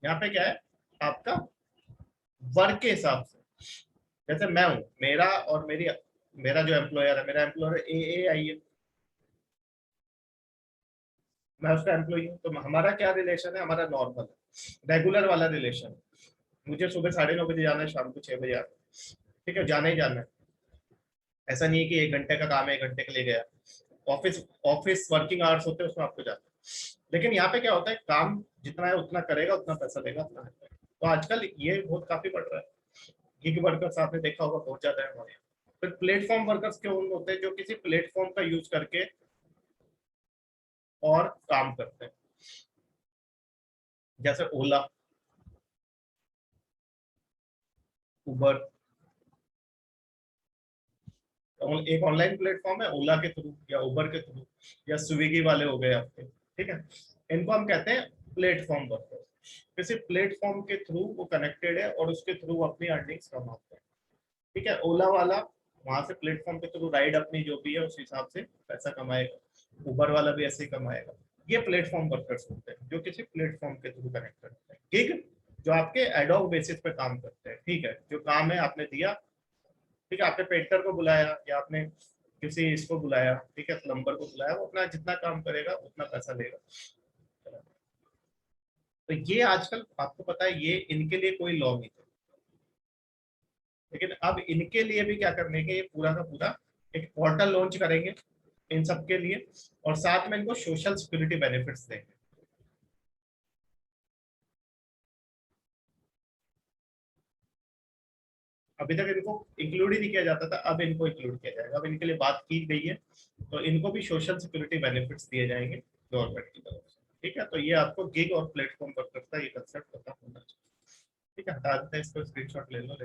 यहाँ पे क्या है आपका वर्क के हिसाब से। जैसे मैं हूं, मेरा जो एम्प्लॉयर है, मेरा एम्प्लॉयर ए आई है, मैं उसका एम्प्लॉई हूँ। तो हमारा क्या रिलेशन है, हमारा नॉर्मल रेगुलर वाला रिलेशन। मुझे सुबह 9:30 बजे जाना है, शाम को 6 बजे आना है। ठीक है, जाना ही जाना है। ऐसा नहीं है कि 1 घंटे का काम है 1 घंटे के लिए गया। ऑफिस ऑफिस वर्किंग आवर्स होते हैं, उसमें आपको जाना है। लेकिन यहाँ पे क्या होता है, काम जितना है उतना करेगा, उतना पैसा लेगा, उतना है। तो आजकल ये बहुत काफी बढ़ रहा है। गिग वर्कर्स आपने देखा होगा बहुत ज्यादा है हमारे यहाँ। फिर प्लेटफॉर्म वर्कर्स क्यों होते हैं, जो किसी प्लेटफॉर्म का यूज करके और काम करते हैं, जैसे ओला, उबर। एक ऑनलाइन प्लेटफॉर्म है ओला के थ्रू या उबर के थ्रू, या स्विगी वाले हो गए आपके। ठीक है, इनको हम कहते हैं प्लेटफॉर्म वर्कर्स। किसी प्लेटफॉर्म के थ्रू वो कनेक्टेड है और उसके थ्रू अपनी अर्निंग्स कमाते हैं। ठीक है, ओला वाला वहां से प्लेटफॉर्म के थ्रू राइड अपनी जो भी है उस हिसाब से पैसा कमाएगा, उबर वाला भी ऐसे ही कमाएगा। ये प्लेटफॉर्म वर्कर्स होते हैं जो किसी प्लेटफॉर्म के थ्रू कनेक्ट करते हैं। गिग जो आपके एडॉक बेसिस पे काम करते हैं। ठीक है, जो काम है आपने दिया, ठीक है, आपने पेंटर को बुलाया या आपने किसी इसको बुलाया, ठीक है, प्लम्बर को बुलाया, वो अपना जितना काम करेगा उतना पैसा लेगा। तो ये आजकल आपको पता है, ये इनके लिए कोई लॉ नहीं था। लेकिन अब इनके लिए भी क्या करने के, ये पूरा का पूरा एक पोर्टल लॉन्च करेंगे इन सब के लिए, और साथ में इनको सोशल सिक्योरिटी बेनिफिट्स देंगे। अभी तक इनको इंक्लूड ही नहीं किया जाता था, अब इनको इंक्लूड किया जाएगा। अब इनके लिए बात की गई है, तो इनको भी सोशल सिक्योरिटी बेनिफिट्स दिए जाएंगे गवर्नमेंट की तरफ से। ठीक है, तो ये आपको गिग और प्लेटफॉर्म पर करता है, ये कंसेप्ट पता होना चाहिए। ठीक है, हटा देते हैं इसको, स्क्रीनशॉट ले लो।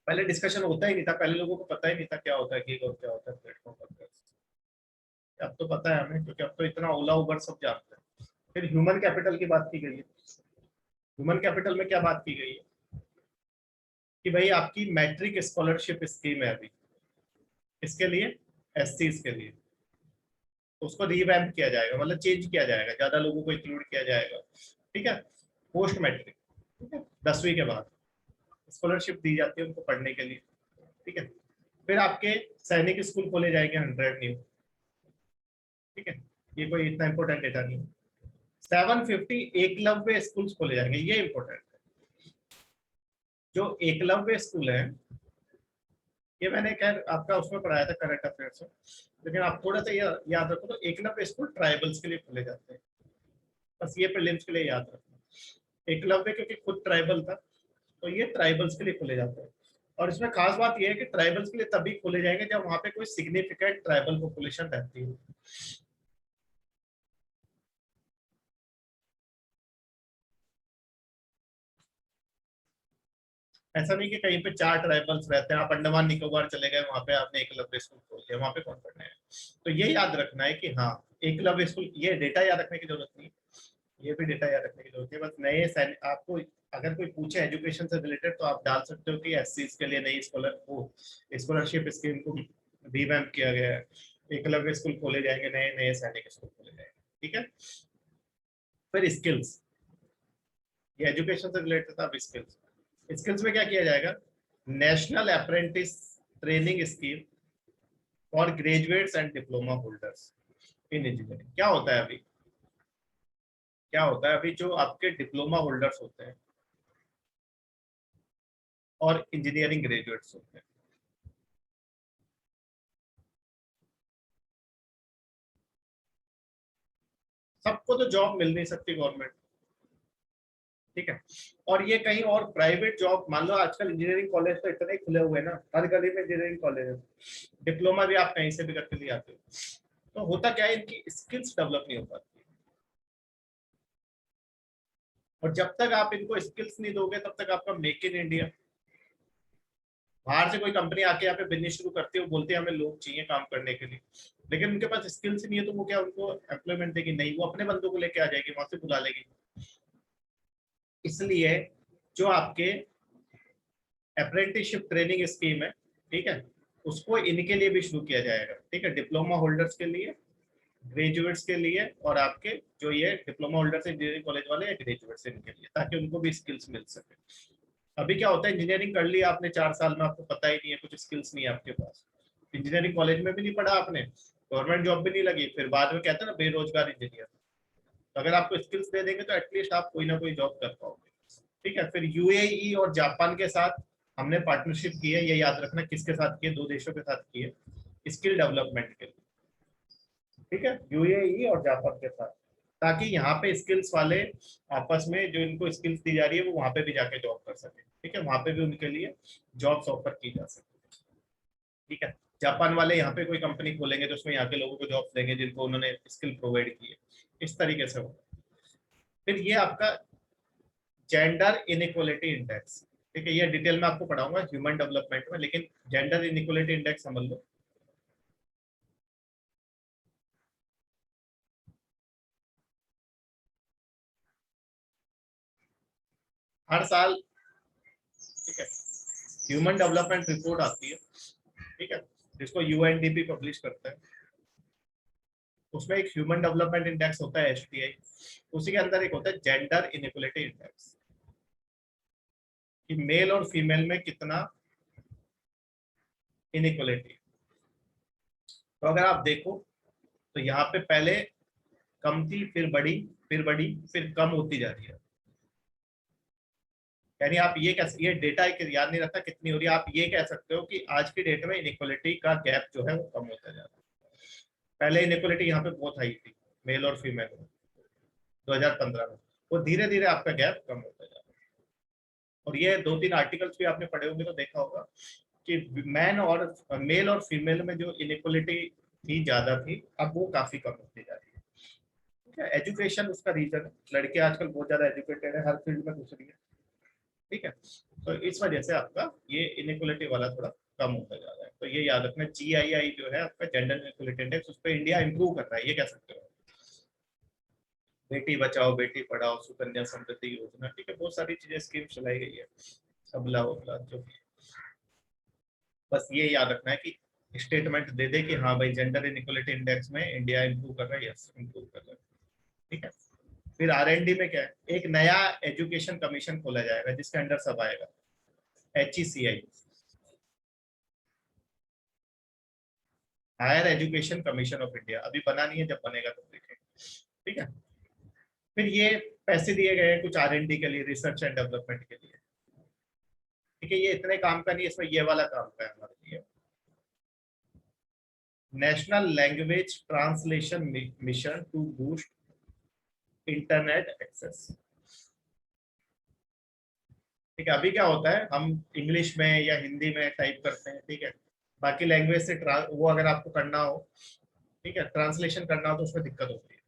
पहले डिस्कशन होता ही नहीं था, पहले लोगों को पता ही नहीं था क्या होता है गिग और क्या होता है प्लेटफॉर्म पर। अब तो पता है हमें, क्योंकि अब तो इतना ओला उबर सब जानते हैं। फिर ह्यूमन कैपिटल की बात की गई है। ह्यूमन कैपिटल में क्या बात की गई है कि भाई आपकी मैट्रिक स्कॉलरशिप स्कीम है अभी, इसके लिए एससी के लिए, तो उसको रिवैम्प किया जाएगा, मतलब चेंज किया जाएगा, ज्यादा लोगों को इंक्लूड किया जाएगा। ठीक है, पोस्ट मैट्रिक, ठीक है, 10वीं के बाद स्कॉलरशिप दी जाती है उनको पढ़ने के लिए। ठीक है, फिर आपके सैनिक स्कूल खोले जाएंगे 100 न्यू। ठीक है, ये कोई इतना इंपॉर्टेंट डेटा नहीं है। 750 एकलव्य स्कूल खोले जाएंगे, ये इंपॉर्टेंट है। जो एकलव्य स्कूल है, ये मैंने खैर आपका उसमें पढ़ाया था करंट अफेयर्स में, लेकिन आप थोड़ा सा ये याद रखो, तो एकलव्य स्कूल ट्राइबल्स के लिए खोले जाते हैं। बस ये प्रीलिम्स के लिए याद रखना। एकलव्य क्योंकि खुद ट्राइबल था, तो ये ट्राइबल्स के लिए खोले जाते हैं। और इसमें खास बात यह है कि ट्राइबल्स के लिए तभी खोले जाएंगे जब वहां पे कोई सिग्निफिकेंट ट्राइबल पॉपुलेशन रहती है। ऐसा नहीं कि कहीं पे 4 ट्राइबल्स रहते हैं, आप अंडमान निकोबार चले गए, वहां पे आपने एकलव्य स्कूल खोल दिया, वहां पे कौन पढ़ने है। तो ये याद रखना है कि हाँ, एकलव्य स्कूल, ये डेटा याद रखने की जरूरत नहीं है। ये भी डेटा याद रखने की जरूरत है। बस नए आपको अगर कोई पूछे एजुकेशन से रिलेटेड, तो आप डाल सकते हो कि एससी के लिए नई स्कॉलरशिप स्कीम को रिवैम्प किया गया है, एकलव्य स्कूल खोले जाएंगे, नए नए सैनिक स्कूल खोले जाएंगे। ठीक है, फिर स्किल्स, ये एजुकेशन से रिलेटेड था। अब स्किल्स, स्किल्स में क्या किया जाएगा, national apprentice training scheme for graduates and diploma holders in engineering. क्या होता है अभी जो आपके डिप्लोमा होल्डर्स होते हैं और इंजीनियरिंग ग्रेजुएट्स होते हैं, सबको तो जॉब मिल नहीं सकती गवर्नमेंट। ठीक है, और ये कहीं और प्राइवेट जॉब, मान लो आजकल इंजीनियरिंग कॉलेज तो इतने खुले हुए हैं ना, हर गली में इंजीनियरिंग कॉलेज है, डिप्लोमा भी आप कहीं से भी करके लिए आते हो। तो होता क्या है, इनकी स्किल्स डेवलप नहीं हो पाती। और जब तक आप इनको स्किल्स नहीं दोगे, तब तक आपका मेक इन इंडिया, बाहर से कोई कंपनी आके यहाँ पे बिजनेस शुरू करती है, वो बोलती है हमें लोग चाहिए काम करने के लिए, लेकिन उनके पास स्किल्स नहीं है, तो वो क्या उनको एम्प्लॉयमेंट देगी? नहीं, वो अपने बंदों को लेके आ जाएगी, वहां से बुला लेगी। इसलिए जो आपके अप्रेंटिसशिप ट्रेनिंग स्कीम है, ठीक है, उसको इनके लिए भी शुरू किया जाएगा, ठीक है, डिप्लोमा होल्डर्स के लिए, ग्रेजुएट्स के लिए, और आपके जो ये डिप्लोमा होल्डर्स इंजीनियरिंग कॉलेज वाले या ग्रेजुएट्स इनके लिए, ताकि उनको भी स्किल्स मिल सके। अभी क्या होता है, इंजीनियरिंग कर लिया आपने 4 साल में, आपको पता ही नहीं है, कुछ स्किल्स नहीं है आपके पास, इंजीनियरिंग कॉलेज में भी नहीं पढ़ा आपने, गवर्नमेंट जॉब भी नहीं लगी, फिर बाद में कहते हैं ना बेरोजगार इंजीनियर। तो अगर आपको स्किल्स दे देंगे तो एटलीस्ट आप कोई ना कोई जॉब कर पाओगे। ठीक है, फिर यूएई और जापान के साथ हमने पार्टनरशिप की है, ये याद रखना, किसके साथ की है? 2 देशों के साथ की है स्किल डेवलपमेंट के लिए। ठीक है, यूएई और जापान के साथ, ताकि यहाँ पे स्किल्स वाले आपस में जो इनको स्किल्स दी जा रही है वो वहां पे भी जाके जॉब कर सके। ठीक है, वहां पे भी उनके लिए जॉब्स ऑफर की जा सके। ठीक है, जापान वाले यहाँ पे कोई कंपनी खोलेंगे तो उसमें यहाँ के लोगों को जॉब्स देंगे जिनको उन्होंने स्किल प्रोवाइड की है, इस तरीके से होगा। फिर ये आपका जेंडर इनइक्वालिटी इंडेक्स, ठीक है, ये डिटेल में आपको पढ़ाऊंगा ह्यूमन डेवलपमेंट में, लेकिन जेंडर इनइक्वालिटी इंडेक्स समझ लो। हर साल, ठीक है, ह्यूमन डेवलपमेंट रिपोर्ट आती है, ठीक है, जिसको यूएनडीपी पब्लिश करता है। उसमें एक ह्यूमन डेवलपमेंट इंडेक्स होता है एचडीआई, उसी के अंदर एक होता है जेंडर इनइक्वालिटी इंडेक्स, कि मेल और फीमेल में कितना इनइक्वालिटी। तो अगर आप देखो तो यहाँ पे पहले कम थी, फिर बढ़ी, फिर बढ़ी, फिर कम होती जा रही है। यानी आप ये ये डेटा याद नहीं रखता कितनी हो रही है, आप ये कह सकते हो कि आज की डेट में इनइक्वालिटी का गैप जो है वो कम होता जा रहा है। पहले इनइक्वालिटी यहाँ पे बहुत हाई थी मेल और फीमेल में, 2015 में, वो धीरे धीरे आपका गैप कम होता जा रहा है। और ये 2-3 आर्टिकल्स भी आपने पढ़े होंगे तो देखा होगा कि मैन और मेल और फीमेल में जो इनइक्वालिटी थी ज्यादा थी, अब वो काफी कम होती जा रही है। ठीक है, एजुकेशन उसका रीजन है, लड़के आजकल बहुत ज्यादा एजुकेटेड है, हर फील्ड में घुस रही है। ठीक है, तो इस वजह से आपका ये इनइक्वालिटी वाला थोड़ा कम होता जा रहा है। तो ये याद रखना, जीआईआई जो है आपका जेंडर इनइक्वालिटी इंडेक्स, उस पर इंडिया इंप्रूव कर रहा है, ये कह सकते हो। बेटी बचाओ बेटी पढ़ाओ, सुकन्या समृद्धि योजना, ठीक है, बहुत सारी चीजें स्कीम चलाई गई है, सबला वबला जो भी। बस ये याद रखना है कि स्टेटमेंट दे दे कि हाँ भाई जेंडर इनइक्वालिटी इंडेक्स में इंडिया इंप्रूव कर रहा है, यस इंप्रूव कर रहा है। ठीक है, फिर आरएनडी में क्या है, एक नया एजुकेशन कमीशन खोला जाएगा जिसके अंडर सब आएगा, HECI, higher education commission of India. अभी बना नहीं है, जब बनेगा तब देखेंगे। ठीक है, फिर ये पैसे दिए गए हैं कुछ आरएनडी के लिए, रिसर्च एंड डेवलपमेंट के लिए। ठीक है, ये इतने काम का नहीं है, इसमें ये वाला काम का है हमारे लिए, national language translation mission to boost internet access. ठीक है, अभी क्या होता है, हम इंग्लिश में या हिंदी में टाइप करते हैं, ठीक है, बाकी लैंग्वेज से वो अगर आपको करना हो, ठीक है, ट्रांसलेशन करना हो तो उसमें दिक्कत होती है।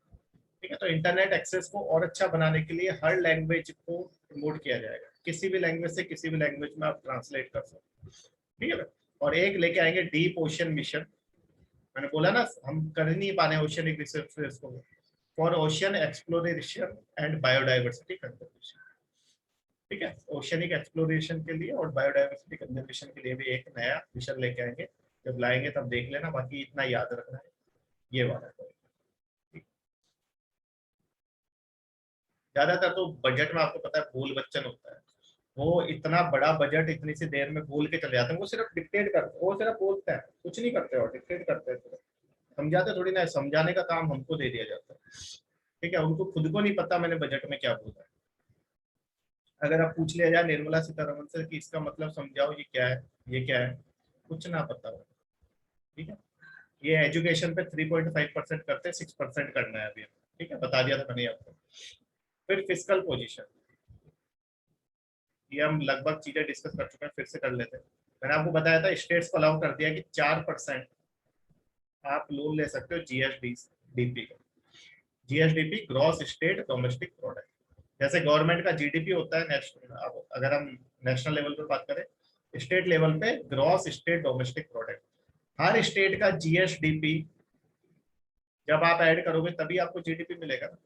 ठीक है, तो इंटरनेट एक्सेस को और अच्छा बनाने के लिए हर लैंग्वेज को प्रमोट किया जाएगा, किसी भी लैंग्वेज से किसी भी लैंग्वेज में आप ट्रांसलेट कर सकते हैं। ठीक है, और एक लेके आएंगे डीप ओशन मिशन। मैंने बोला ना हम कर ही नहीं पा रहे ओशियनिक रिसोर्सेज को, for ocean exploration and biodiversity conservation. ठीक है, ओशियनिक एक्सप्लोरेशन के लिए और बायोडाइवर्सिटी कंजर्वेशन के लिए भी एक नया मिशन लेके आएंगे, जब लाएंगे तब देख लेना, बाकी इतना याद रखना है ये वाला। ज्यादातर तो बजट में आपको पता है बोल बच्चन होता है, वो इतना बड़ा बजट इतनी सी देर में बोल के चले जाते हैं, वो सिर्फ डिक्टेट करते हैं, वो सिर्फ बोलते हैं, कुछ नहीं करते और डिक्टेट करते हैं, समझाते थोड़ी ना, समझाने का काम हमको दे दिया जाता है। ठीक है, उनको खुद को नहीं पता मैंने बजट में क्या बोला है। अगर आप पूछ लिया जाए निर्मला सीतारमण से कि इसका मतलब समझाओ ये क्या है, ये क्या है, कुछ ना पता हो। ठीक है, ये एजुकेशन पे 3.5% करते हैं, 6% करना है अभी। ठीक है, बता दिया था मैंने आपको। फिर फिजिकल पोजीशन, ये हम लगभग चीजें डिस्कस कर चुके हैं, फिर से कर लेते हैं। मैंने आपको बताया था स्टेट्स को अलाउ कर दिया कि 4% आप लोन ले सकते हो जीएसडीपी का। GSDP gross state domestic product, जैसे गवर्नमेंट का जीडीपी होता है नेशनल, अब अगर हम नेशनल लेवल पर बात करें स्टेट लेवल पे ग्रॉस स्टेट डोमेस्टिक प्रोडक्ट, हर स्टेट का जीएसडीपी जब आप ऐड करोगे तभी आपको जीडीपी मिलेगा ना।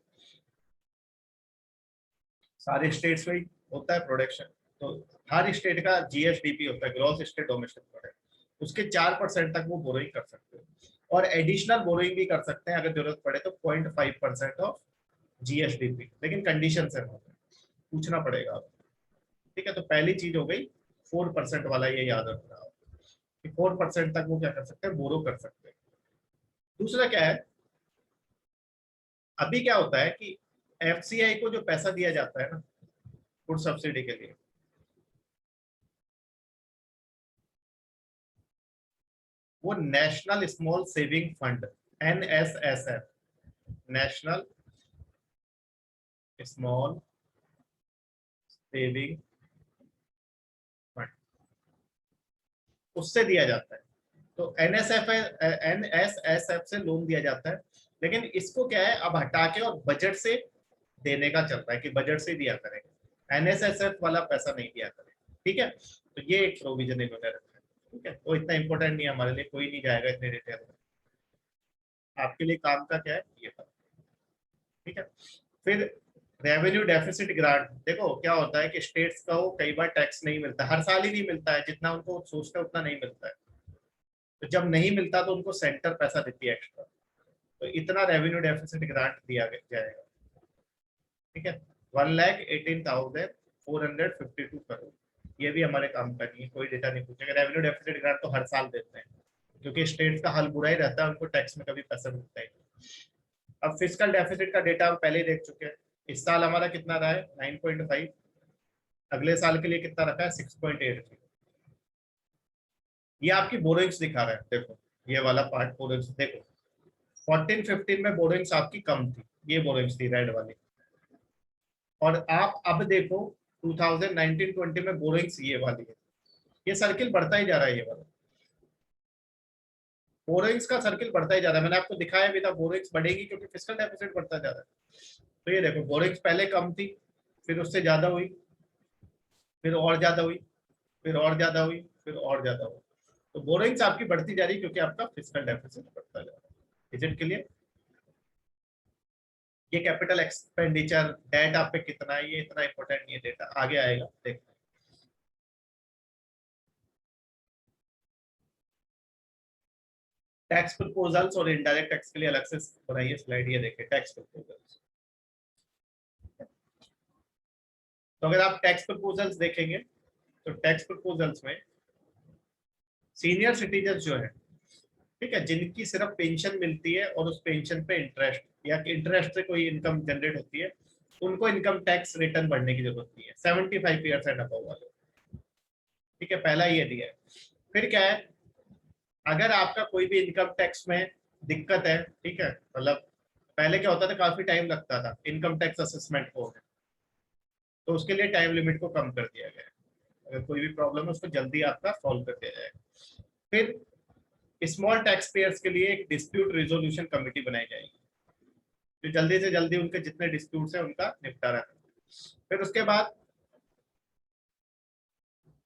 सारे स्टेट्स में होता है प्रोडक्शन, तो हर स्टेट का जीएसडीपी होता है, ग्रॉस स्टेट डोमेस्टिक प्रोडक्ट, उसके 4% तक वो बोरोइंग कर सकते हो, और एडिशनल बोरोइंग भी कर सकते हैं अगर जरूरत पड़े तो 0.5% ऑफ जीएसडीपी, लेकिन कंडीशन से पूछना पड़ेगा आपको। ठीक है, तो पहली चीज हो गई 4% वाला, ये याद रखना आप कि 4% तक वो क्या कर सकते हैं, बोरो कर सकते हैं। दूसरा क्या है, अभी क्या होता है कि एफसीआई को जो पैसा दिया जाता है ना फूड सब्सिडी के लिए, वो national small saving fund NSSF, national small saving fund, उससे दिया जाता है। तो एनएसएसएफ से लोन दिया जाता है, लेकिन इसको क्या है अब हटा के और बजट से देने का चल रहा है कि बजट से दिया करेंगे, एनएसएसएफ वाला पैसा नहीं दिया करेंगे। ठीक है, तो ये एक प्रोविजन इन्होंने रखा है। ठीक है, तो इतना इंपॉर्टेंट नहीं है हमारे लिए, कोई नहीं जाएगा इतने डिटेल में, आपके लिए काम का क्या है ये था। ठीक है, फिर रेवेन्यू डेफिसिट ग्रांट, देखो क्या होता है कि स्टेट्स का वो कई बार टैक्स नहीं मिलता, हर साल ही नहीं मिलता है, जितना उनको सोचता है उतना नहीं मिलता है, तो जब नहीं मिलता तो उनको सेंटर पैसा देती है एक्स्ट्रा, तो इतना रेवेन्यू डेफिसिट ग्रांट दिया जाएगा। ठीक है, 1,18,452 करोड़, ये भी हमारे काम का नहीं है, कोई डेटा नहीं पूछेगा, रेवेन्यू डेफिसिट ग्रांट तो हर साल देते हैं, क्योंकि स्टेट्स का हाल बुरा ही रहता है, उनको टैक्स में कभी पैसा मिलता ही नहीं। अब फिस्कल डेफिसिट का डेटा हम पहले ही देख चुके हैं, इस साल हमारा कितना रहा है 9.5, अगले साल के लिए कितना रखा है 6.83। ये आपकी बोरिंग्स दिखा रहा है, देखो ये वाला पार्ट बोरिंग्स देखो, 14-15 में बोरिंग्स आपकी कम थी, ये बोरिंग्स थी रेड वाली, और आप अब देखो 2019-20 में बोरिंग्स ये वाली है, ये सर्किल बढ़ता ही जा रहा है, ये वाला बोरिंग्स का सर्किल बढ़ता ही जा रहा है, मैंने आपको दिखाया भी था बोरिंग्स बढ़ेगी क्योंकि फिस्कल डेफिसिट बढ़ता जा रहा है। तो ये देखो बोरिंग्स पहले कम थी, फिर उससे ज्यादा हुई, फिर और ज्यादा हुई, फिर और ज्यादा हुई, फिर और ज्यादा हुई, तो बोरिंग्स आपकी बढ़ती जा रही है क्योंकि आपका फिस्कल डेफिसिट बढ़ता जा रहा है। Is it clear? ये कैपिटल एक्सपेंडिचर डेट आप पे कितना है, ये इतना इंपॉर्टेंट नहीं है, डेटा आगे आएगा देखना। टैक्स प्रपोजल्स और इनडायरेक्ट टैक्स के लिए अलग से बनाइए स्लाइड, ये देखिए टैक्स प्रपोजल्स। तो अगर आप टैक्स प्रपोजल्स देखेंगे तो टैक्स प्रपोजल्स में सीनियर सिटीजन जो है, ठीक है, जिनकी सिर्फ पेंशन मिलती है और उस पेंशन पे इंटरेस्ट या इंटरेस्ट से कोई इनकम जनरेट होती है, उनको इनकम टैक्स रिटर्न भरने की जरूरत नहीं है, 75 ईयर्स एंड अबव वाले। ठीक है, पहला ये दिया है। फिर क्या है, अगर आपका कोई भी इनकम टैक्स में दिक्कत है, ठीक है, मतलब पहले क्या होता था काफी टाइम लगता था इनकम टैक्स असेसमेंट को, तो उसके लिए टाइम लिमिट को कम कर दिया गया है, अगर कोई भी प्रॉब्लम है उसको जल्दी आपका सॉल्व कर दिया जाएगा। फिर स्मॉल टैक्स पेयर्स के लिए एक डिस्प्यूट रिजोल्यूशन कमेटी बनाई जाएगी, जो जल्दी से जल्दी उनके जितने डिस्प्यूट्स हैं उनका निपटारा करें। फिर उसके बाद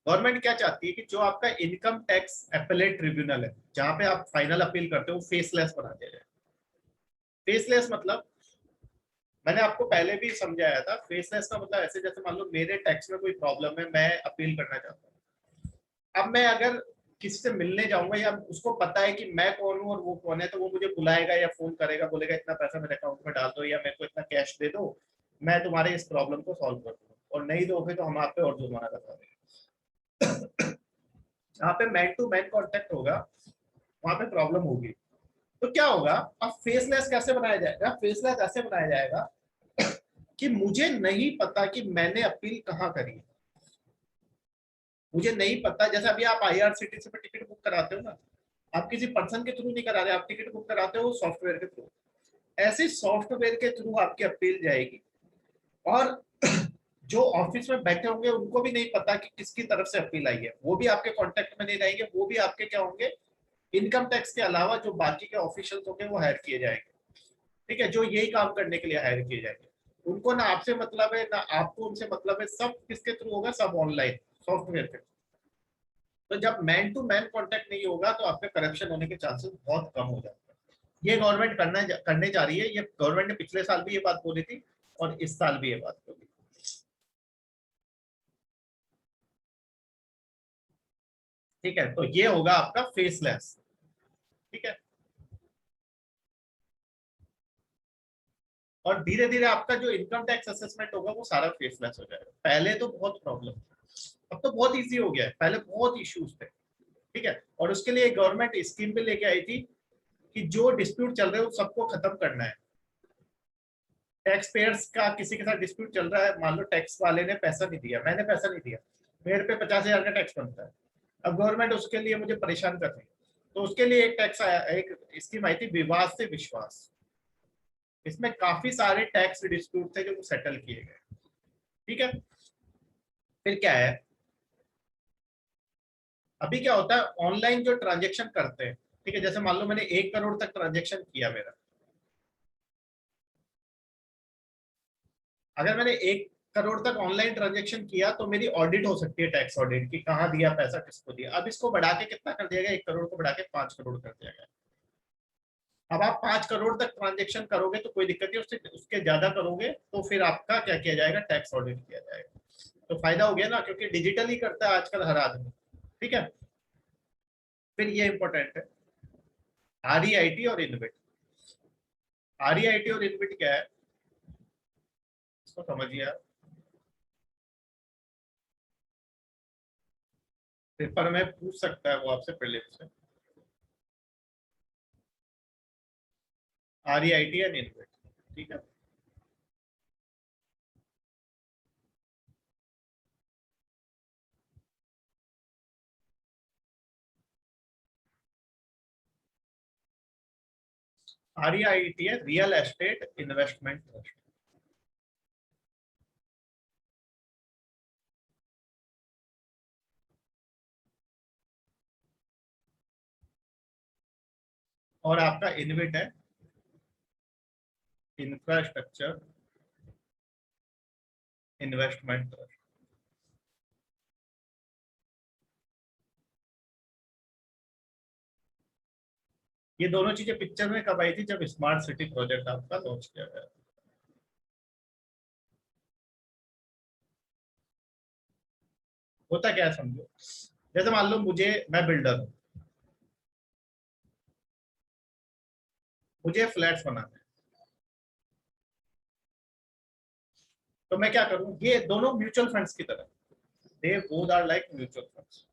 गवर्नमेंट क्या चाहती है कि जो आपका इनकम टैक्स अपीलेट ट्रिब्यूनल है, जहां पे आप फाइनल अपील करते हो, फेसलेस बना दिया जाए। फेसलेस मतलब मैंने आपको पहले भी समझाया था, फेसलेस का मतलब ऐसे जैसे मान लो मेरे टैक्स में कोई प्रॉब्लम है, मैं अपील करना चाहता हूँ, अब मैं अगर किसी से मिलने जाऊंगा या उसको पता है कि मैं कौन हूँ और वो कौन है, तो वो मुझे बुलाएगा या फोन करेगा, बोलेगा इतना पैसा मेरे अकाउंट में डाल दो या मेरे को इतना कैश दे दो, मैं तुम्हारे इस प्रॉब्लम को सॉल्व कर दूंगा, और नहीं दोगे तो हम आप पे और जुर्माना लगा देंगे। जहाँ पे मैन टू मैन कॉन्टेक्ट होगा वहां पे प्रॉब्लम होगी। तो क्या होगा, अब फेसलेस कैसे बनाया जाएगा, फेसलेस ऐसे बनाया जाएगा कि मुझे नहीं पता कि मैंने अपील कहाँ करी है, मुझे नहीं पता, जैसे अभी आप आईआरसीटीसी पे टिकट बुक कराते हो ना, आप किसी पर्सन के थ्रू नहीं करा रहे, आप टिकट बुक कराते हो सॉफ्टवेयर के थ्रू, ऐसे सॉफ्टवेयर के थ्रू आपकी अपील जाएगी, और जो ऑफिस में बैठे होंगे उनको भी नहीं पता कि किसकी तरफ से अपील आई है, वो भी आपके कांटेक्ट में नहीं रहेंगे, वो भी आपके क्या होंगे, इनकम टैक्स के अलावा जो बाकी के ऑफिशियल्स होंगे वो हायर किए जाएंगे। ठीक है, जो यही काम करने के लिए हायर किए जाएंगे, उनको ना आपसे मतलब है ना आपको उनसे मतलब है, सब किसके थ्रू होगा, सब ऑनलाइन सॉफ्टवेयर के। तो जब मैन टू मैन कांटेक्ट नहीं होगा तो आपके करप्शन होने के चांसेस बहुत कम हो जाते हैं। ये गवर्नमेंट करने जा रही है। ये गवर्नमेंट ने पिछले साल भी ये बात बोली थी और इस साल भी ये बात बोली। ठीक है, तो ये होगा आपका फेसलेस। ठीक है, और धीरे धीरे आपका जो इनकम टैक्स असेसमेंट होगा वो सारा फेसलेस हो जाएगा। पहले तो बहुत प्रॉब्लम, अब तो बहुत इजी हो गया है, पहले बहुत इश्यूज थे। ठीक है, और उसके लिए गवर्नमेंट स्कीम भी लेके आई थी कि जो डिस्प्यूट चल रहे हैं सबको खत्म करना है। टैक्स पेयर्स का किसी के साथ डिस्प्यूट चल रहा है, मान लो टैक्स वाले ने पैसा नहीं दिया, मैंने पैसा नहीं दिया, मेरे पे 50,000 का टैक्स बनता है, अब गवर्नमेंट उसके लिए मुझे परेशान कर रही है, तो उसके लिए एक टैक्स आया, एक स्कीम आई थी विवाद से विश्वास। इसमें काफी सारे टैक्स डिस्प्यूट थे जो सेटल किए गए। ठीक है, फिर क्या है, अभी क्या होता है ऑनलाइन जो ट्रांजेक्शन करते हैं, ठीक है, जैसे मान लो मैंने 1 करोड़ तक ट्रांजेक्शन किया मेरा, अगर मैंने 1 करोड़ तक ऑनलाइन ट्रांजेक्शन किया तो मेरी ऑडिट हो सकती है, टैक्स ऑडिट की, कहाँ दिया पैसा, किसको दिया। अब इसको बढ़ा के कितना कर दिया गया, 1 करोड़ को बढ़ा के 5 करोड़ कर दिया गया। अब आप 5 करोड़ तक ट्रांजेक्शन करोगे तो कोई दिक्कत नहीं, उससे उसके ज्यादा करोगे तो फिर आपका क्या किया जाएगा, टैक्स ऑडिट किया जाएगा। तो फायदा हो गया ना, क्योंकि डिजिटल ही करता है आजकल हर आदमी। ठीक है, फिर ये इंपॉर्टेंट है आरईआईटी और इनविट। आरईआईटी और इनविट क्या है, इसको समझिए आप। पेपर में पूछ सकता है वो आपसे प्रीलिम्स में, आरईआईटी एंड इनविट। ठीक है, आरईआईटी है रियल एस्टेट इन्वेस्टमेंट ट्रस्ट। और आपका इनविट है इंफ्रास्ट्रक्चर इन्वेस्टमेंट ट्रस्ट। ये दोनों चीजें पिक्चर में कब आई थी, जब स्मार्ट सिटी प्रोजेक्ट आपका लॉन्च किया गया। होता क्या है समझो, जैसे मान लो मैं बिल्डर हूँ, मुझे फ्लैट्स बनाना है, तो मैं क्या करूँ, ये दोनों म्यूचुअल फंड्स की तरह, they both are like mutual funds.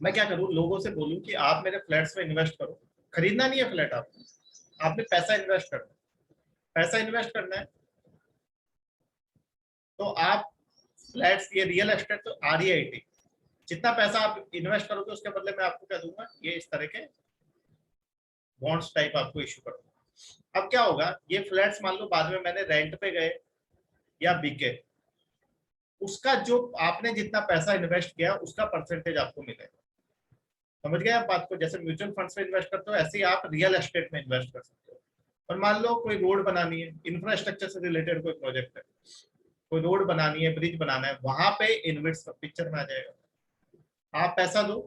मैं क्या करूँ, लोगों से बोलूँ कि आप मेरे फ्लैट्स में इन्वेस्ट करो। खरीदना नहीं है फ्लैट, आपने पैसा इन्वेस्ट करना है, पैसा इन्वेस्ट करना है, तो आप फ्लैट्स, ये रियल एस्टेट तो आरईआईटी, जितना पैसा आप इन्वेस्ट करोगे उसके बदले में आपको क्या दूंगा, ये इस तरह के बॉन्ड्स टाइप आपको इशू करूंगा। अब क्या होगा, ये फ्लैट्स मान लो बाद में मैंने रेंट पे गए या बिके, उसका जो आपने जितना पैसा इन्वेस्ट किया उसका परसेंटेज आपको मिलेगा। समझ गए आप बात को, जैसे म्यूचुअल फंड्स में इन्वेस्ट करते हो ऐसे ही आप रियल एस्टेट में इन्वेस्ट कर सकते हो। और मान लो कोई रोड बनानी है, इंफ्रास्ट्रक्चर से रिलेटेड कोई प्रोजेक्ट है, कोई रोड बनानी है, ब्रिज बनाना है, वहां पे इन्वेस्ट पिक्चर में आ जाएगा। आप पैसा दो,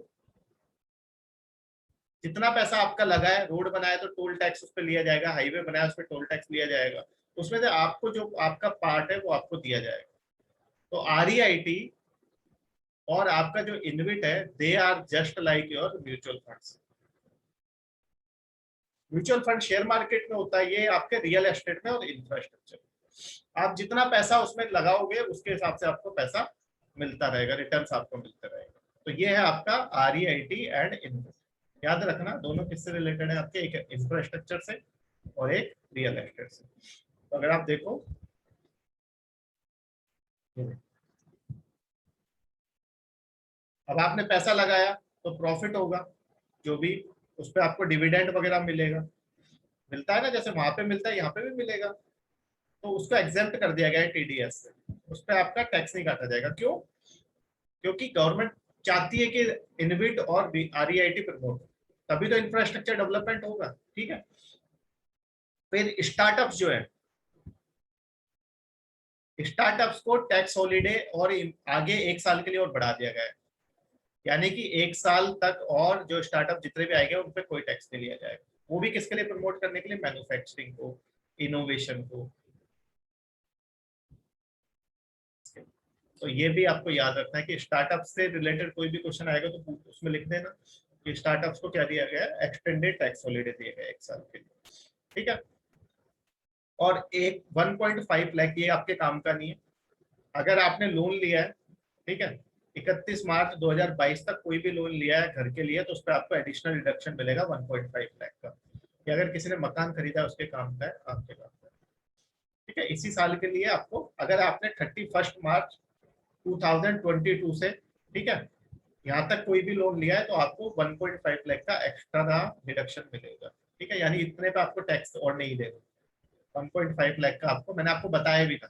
जितना पैसा आपका लगा है, रोड बनाया तो टोल टैक्स उस पर लिया जाएगा, हाईवे बनाया उस पर टोल टैक्स लिया जाएगा, उसमें से आपको जो आपका पार्ट है वो आपको दिया जाएगा। तो आरईआईटी और आपका जो इनविट है, they are just like your mutual funds. Mutual fund share market में होता है, ये आपके रियल एस्टेट में और इंफ्रास्ट्रक्चर। आप जितना पैसा उसमें लगाओगे उसके हिसाब से आपको पैसा मिलता रहेगा, रिटर्न्स आपको मिलते रहेगा। तो ये है आपका आरईआईटी एंड इनविट। याद रखना दोनों किससे रिलेटेड है आपके, एक इंफ्रास्ट्रक्चर से और एक रियल एस्टेट से। तो अगर आप देखो, अब आपने पैसा लगाया तो प्रॉफिट होगा जो भी, उस पर आपको डिविडेंड वगैरह मिलेगा, मिलता है ना, जैसे वहां पे मिलता है यहाँ पे भी मिलेगा। तो उसको एग्जेम्प्ट कर दिया गया है टीडीएस से, उस पर आपका टैक्स नहीं काटा जाएगा। क्यों, क्योंकि गवर्नमेंट चाहती है कि इनविट और आरईआईटी प्रमोट, तभी तो इंफ्रास्ट्रक्चर डेवलपमेंट होगा। ठीक है, फिर स्टार्टअप्स जो है, स्टार्टअप्स को टैक्स हॉलीडे और आगे 1 साल के लिए और बढ़ा दिया गया है। यानी कि 1 साल तक और जो स्टार्टअप जितने भी आएंगे उन पे कोई टैक्स नहीं लिया जाएगा। वो भी किसके लिए प्रमोट करने के लिए, मैन्युफैक्चरिंग को, इनोवेशन को। तो ये भी आपको याद रखना है कि स्टार्टअप से रिलेटेड कोई भी क्वेश्चन आएगा तो उसमें लिख देना कि स्टार्टअप्स को क्या दिया गया है, एक्सटेंडेड टैक्स हॉलिडे दिया गया 1 साल के लिए, ठीक है। और एक 1.5 लाख ये आपके काम का नहीं है। अगर आपने लोन लिया है, ठीक है, 31 मार्च 2022 तक कोई भी लोन लिया है घर के लिए, तो उस पर आपको एडिशनल डिडक्शन मिलेगा 1.5 लाख का। कि अगर किसी ने मकान खरीदा है उसके काम का है, आपके काम का है, ठीक है। इसी साल के लिए आपको, अगर आपने 31 मार्च 2022 से, ठीक है, यहाँ तक कोई भी लोन लिया है तो आपको 1.5 लाख का एक्स्ट्रा डिडक्शन मिलेगा, ठीक है। यानी इतने पे आपको टैक्स और नहीं देगा। 1.5 लाख का आपको, मैंने आपको बताया भी था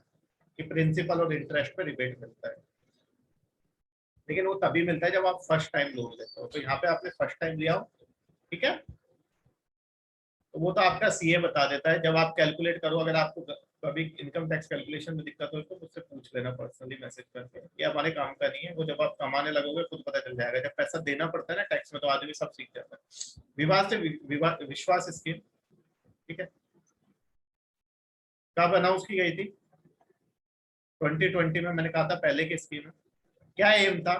कि प्रिंसिपल और इंटरेस्ट पे रिबेट मिलता है, लेकिन वो तभी मिलता है जब आप फर्स्ट टाइम लोन लेते हो। तो यहाँ पे आपने फर्स्ट टाइम लिया हो, ठीक है, तो वो तो आपका सीए बता देता है। जब आप कैलकुलेट करो, अगर आपको कभी इनकम टैक्स कैलकुलेशन में दिक्कत हो तो मुझसे पूछ लेना पर्सनली मैसेज करके। ये हमारे काम का नहीं है, वो जब आप कमाने लगोगे खुद पता चल जाएगा। जब पैसा देना पड़ता है ना टैक्स में, तो आदमी सब सीख जाता है। विवाद से विश्वास स्कीम, ठीक है, कब अनाउंस की गई थी? 2020 में। मैंने कहा था पहले की स्कीम है। क्या एम था?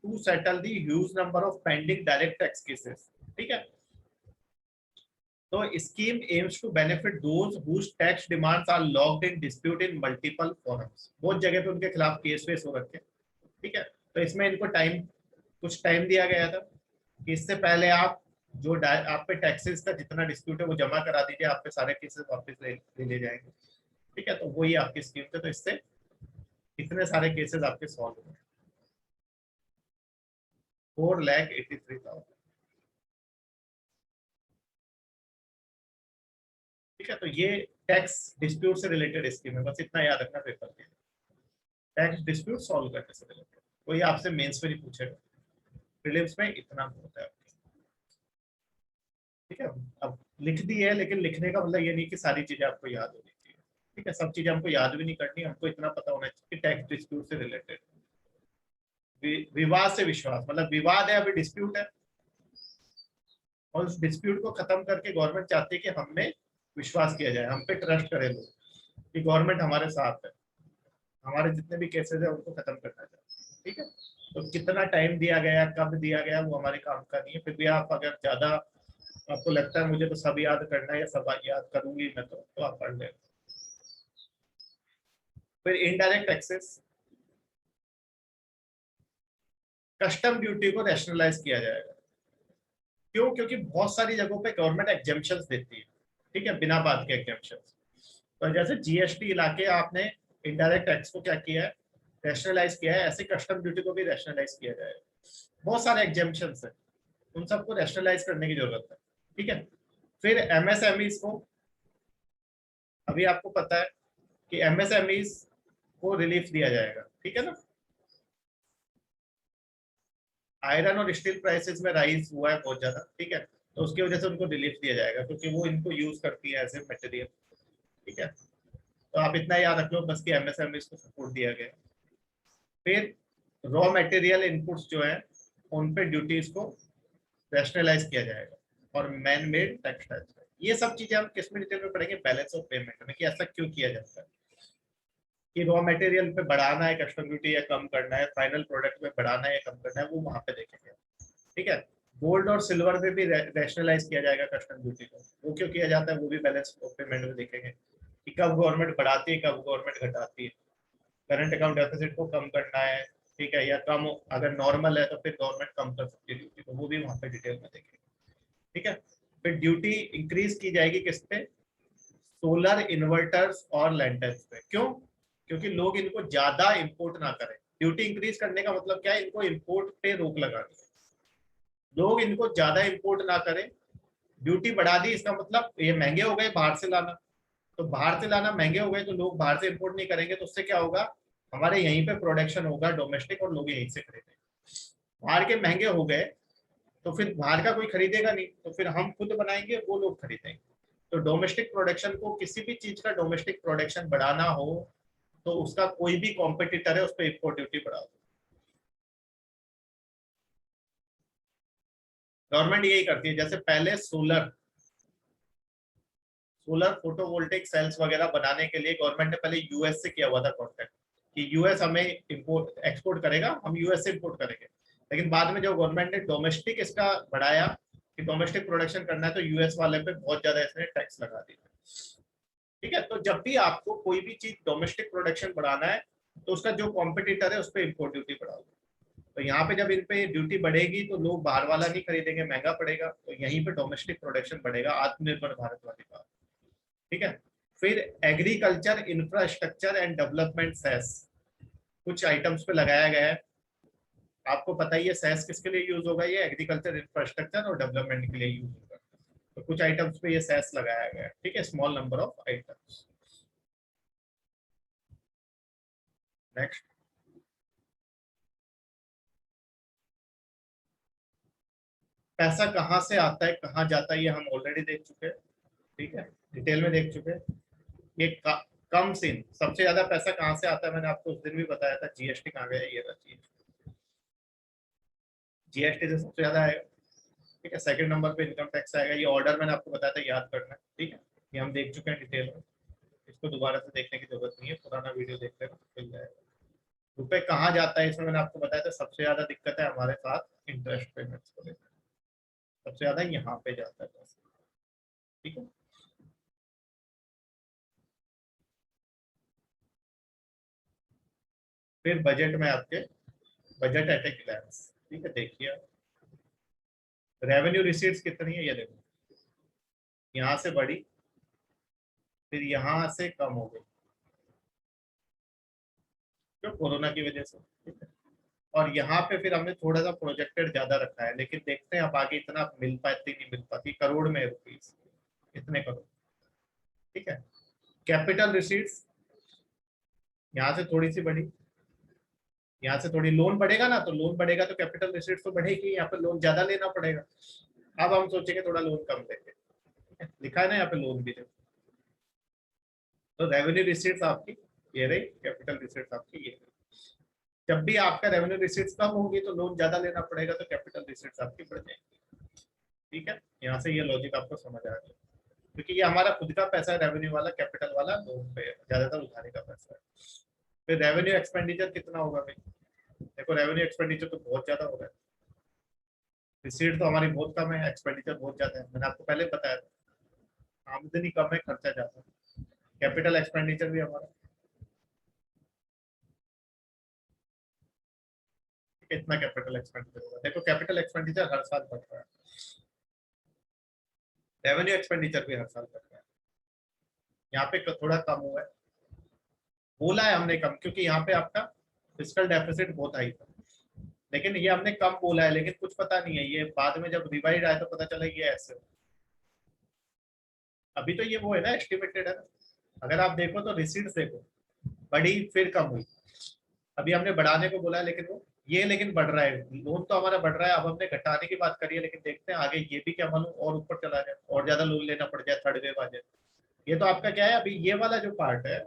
To settle the huge number of pending direct tax cases, ठीक है। तो scheme aims to benefit those whose tax demands are locked in dispute in multiple forums. बहुत जगह पे उनके खिलाफ केस वेस हो रखे, ठीक है। तो इसमें इनको कुछ टाइम दिया गया था कि इससे पहले आप जो आप पे टैक्सेस का जितना डिस्प्यूट है वो जमा करा दीजिए, आप पे सारे केसेस वापस ले जाएंगे, ठीक है। तो वही आपकी स्कीम थी। तो इससे इतने सारे केसेस आपके सॉल्व हुए, 4,83,000, ठीक है। तो ये टैक्स डिस्प्यूट से रिलेटेड स्कीम है, बस इतना याद रखना पेपर में। टैक्स डिस्प्यूट सॉल्व करने से रिलेटेड कोई आपसे मेंस में नहीं पूछेगा, प्रीलिम्स में इतना होता है, ठीक है। अब लिख दी है, लेकिन लिखने का मतलब ये नहीं कि सारी चीजें आपको याद होनी चाहिए, ठीक है। सब चीजें हमको याद भी नहीं करनी, हमको इतना पता होना चाहिए कि टैक्स डिस्प्यूट से रिलेटेड। विवाद से विश्वास, मतलब विवाद है, अभी डिस्प्यूट है, और उस डिस्प्यूट को खत्म करके गवर्नमेंट चाहती है कि हम में विश्वास किया जाए, हम पे ट्रस्ट करें लोग कि गवर्नमेंट हमारे साथ है, हमारे जितने भी केसेस है उनको खत्म करना चाहिए, ठीक है। तो कितना टाइम दिया गया, कब दिया गया, वो हमारे काम का नहीं है। फिर भी आप अगर ज्यादा आपको लगता है मुझे तो सब याद करना है या सब याद करूंगी मैं, तो आप पढ़ लें। फिर इनडायरेक्ट टैक्सेस, कस्टम ड्यूटी को रैशनलाइज किया जाएगा। क्यों? क्योंकि बहुत सारी जगहों पे गवर्नमेंट एग्जेम्पशंस देती है, ठीक है, बिना बात के एग्जेम्पशंस। तो जैसे जीएसटी इलाके आपने इनडायरेक्ट टैक्स को क्या किया है, रैशनलाइज किया है, ऐसे कस्टम ड्यूटी को भी रैशनलाइज किया जाएगा। बहुत सारे एग्जेम्पशंस है, उन सबको रैशनलाइज करने की जरूरत है, ठीक है। फिर एमएसएमईज को, अभी आपको पता है कि एमएसएमईज को रिलीफ दिया जाएगा, ठीक है ना। आयरन और स्टील प्राइसेस में राइज हुआ है बहुत ज्यादा, ठीक है, तो उसकी वजह से उनको रिलीफ दिया जाएगा क्योंकि वो इनको यूज करती है एज ए मटेरियल, ठीक है। तो आप इतना याद रख लो बस कि एमएसएमईज को सपोर्ट दिया गया। फिर रॉ मटेरियल इनपुट्स जो है उन पे ड्यूटीज को रैशनलाइज किया जाएगा, और मैन मेड टेक्सटाइल्स, ये सब चीजें हम किस में डिटेल में पढ़ेंगे, बैलेंस ऑफ पेमेंट में, कि ऐसा क्यों किया जाता है, कि रॉ मटेरियल पे बढ़ाना है कस्टम ड्यूटी या कम करना है, फाइनल प्रोडक्ट में बढ़ाना है या कम करना है, वो वहां पे देखेंगे, ठीक है। गोल्ड और सिल्वर पे भी रैशनलाइज किया जाएगा कस्टम ड्यूटी को, वो क्यों किया जाता है वो भी बैलेंस ऑफ पेमेंट में देखेंगे कि कब गवर्नमेंट बढ़ाती है कब गवर्नमेंट घटाती है। करंट अकाउंट डेफिसिट को कम करना है, ठीक है, या कम, अगर नॉर्मल है तो फिर गवर्नमेंट कम कर सकती है ड्यूटी, तो वो भी वहां पे डिटेल में देखेंगे, ठीक है। फिर ड्यूटी इंक्रीज की जाएगी किस पे, सोलर इन्वर्टर्स और लैंटर्स पे। क्यों? क्योंकि लोग इनको ज्यादा इंपोर्ट ना करें। ड्यूटी इंक्रीज करने का मतलब क्या है, इनको इंपोर्ट पे रोक लगानी है, लोग इनको ज्यादा इंपोर्ट ना करें। ड्यूटी बढ़ा दी इसका मतलब ये महंगे हो गए बाहर से लाना, तो बाहर से लाना महंगे हो गए तो लोग बाहर से इंपोर्ट नहीं करेंगे, तो उससे क्या होगा, हमारे यहीं पे प्रोडक्शन होगा डोमेस्टिक, और लोग यहीं से खरीदेंगे। बाहर के महंगे हो गए तो फिर बाहर का कोई खरीदेगा नहीं, तो फिर हम खुद बनाएंगे वो लोग खरीदेंगे। तो डोमेस्टिक प्रोडक्शन को, किसी भी चीज का डोमेस्टिक प्रोडक्शन बढ़ाना हो तो उसका कोई भी कॉम्पिटिटर है उस पर इम्पोर्ट ड्यूटी बढ़ा दो, गवर्नमेंट यही करती है। जैसे पहले सोलर फोटोवोल्टिक सेल्स वगैरह बनाने के लिए गवर्नमेंट ने पहले यूएस से किया हुआ था कॉन्ट्रैक्ट कि यूएस हमें इंपोर्ट एक्सपोर्ट करेगा, हम यूएस से इंपोर्ट करेंगे। लेकिन बाद में जब गवर्नमेंट ने डोमेस्टिक इसका बढ़ाया कि डोमेस्टिक प्रोडक्शन करना है, तो यूएस वाले पे बहुत ज्यादा इसने टैक्स लगा दिया। ठीक है, तो जब भी आपको कोई भी चीज डोमेस्टिक प्रोडक्शन बढ़ाना है तो उसका जो कॉम्पिटिटर है उस पर इम्पोर्ट ड्यूटी बढ़ाओ। तो यहाँ पे जब इन पे ड्यूटी बढ़ेगी तो लोग बाहर वाला नहीं खरीदेंगे, महंगा पड़ेगा, तो यहीं पे डोमेस्टिक प्रोडक्शन बढ़ेगा, आत्मनिर्भर भारत वाली बात। ठीक है। फिर agriculture infrastructure and development cess कुछ आइटम्स पे लगाया गया है। आपको पता ही है सेस किसके लिए यूज होगा, ये एग्रीकल्चर इंफ्रास्ट्रक्चर और डेवलपमेंट के लिए यूज होगा। तो कुछ आइटम्स पे ये सेस लगाया गया है। ठीक है, small number of items. Next, पैसा कहाँ से आता है कहाँ जाता है ये हम ऑलरेडी देख चुके हैं। ठीक है, डिटेल में देख चुके हैं। ये कम सिन सबसे ज्यादा पैसा कहाँ से आता है, मैंने आपको उस दिन भी बताया था। जीएसटी कहाँ गया, ये रहा जीएसटी से सबसे ज्यादा आएगा। ठीक है, सेकंड नंबर पे इनकम टैक्स आएगा। ये ऑर्डर मैंने आपको बताया था, याद करना है। ठीक है, ये हम देख चुके हैं डिटेल में, इसको दोबारा से देखने की जरूरत नहीं है, पुराना वीडियो देख लेना मिल जाएगा। रुपए कहाँ जाता है इसमें मैंने आपको बताया था, सबसे ज्यादा दिक्कत है हमारे साथ इंटरेस्ट पेमेंट्स को लेकर, सबसे ज्यादा यहाँ पे जाता है पैसा। ठीक है, फिर बजट में आपके बजट एट ए ग्लैंस। ठीक है, देखिए रेवेन्यू रिसीट्स कितनी है, ये देखो यहाँ से बढ़ी, फिर यहाँ से कम हो गई, क्यों, कोरोना की वजह से। ठीक है, और यहाँ पे फिर हमने थोड़ा सा प्रोजेक्टेड ज्यादा रखा है, लेकिन देखते हैं अब आगे इतना मिल पाती नहीं मिल पाती, करोड़ में रुपीज, इतने करोड़। ठीक है, कैपिटल रिसीट्स यहाँ से थोड़ी सी बढ़ी, यहाँ से थोड़ी, लोन बढ़ेगा ना, तो लोन बढ़ेगा तो कैपिटल रिसीट्स तो बढ़ेगी, यहाँ पे लोन ज्यादा लेना पड़ेगा। अब हम सोचेंगे थोड़ा लोन कम लेंगे। ठीक है? लिखा है ना यहाँ पे लोन भी देखो। तो रेवेन्यू रिसीट्स आपकी ये रही, कैपिटल रिसीट्स आपकी ये रही। जब भी आपका रेवेन्यू रिसीट्स कम होगी तो लोन ज्यादा लेना पड़ेगा, तो कैपिटल रिसीट्स आपकी बढ़ जाएंगी। ठीक है, यहाँ से ये लॉजिक आपको समझ आ गया, क्योंकि ये हमारा खुद का पैसा है, रेवेन्यू वाला, कैपिटल वाला लोन पे ज्यादातर उठाने का पैसा है। फिर रेवेन्यू एक्सपेंडिचर कितना होगा भाई, देखो रेवेन्यू एक्सपेंडिचर तो बहुत ज्यादा हो रहा है, रिसीट तो हमारी बहुत कम है, एक्सपेंडिचर बहुत ज्यादा है, मैंने आपको पहले बताया था। आमदनी कम है, खर्चा ज्यादा है। कैपिटल एक्सपेंडिचर भी हमारा कितना कैपिटल एक्सपेंडिचर होगा, देखो कैपिटल एक्सपेंडिचर हर साल बढ़ रहा है, रेवेन्यू एक्सपेंडिचर भी हर साल बढ़ रहा है। यहाँ पे थोड़ा कम हुआ है, बोला है हमने कम, क्योंकि यहाँ पे आपका फिस्कल डेफिसिट बहुत हाई था, लेकिन ये हमने कम बोला है, लेकिन कुछ पता नहीं है, ये बाद में जब रिवाइज आया तो पता चला ये ऐसे। अभी तो ये वो है ना, एस्टिमेटेड है ना। अगर आप देखो तो रिसीट्स देखो, बढ़ी फिर कम हुई, अभी हमने बढ़ाने को बोला है, लेकिन वो ये लेकिन बढ़ रहा है, लोन तो हमारा बढ़ रहा है। अब हमने घटाने की बात करी है, लेकिन देखते हैं आगे ये भी क्या मालूम और ऊपर चला जाए और ज्यादा लोन लेना पड़ जाए, थर्ड वेव आ जाए। ये तो आपका क्या है, अभी ये वाला जो पार्ट है,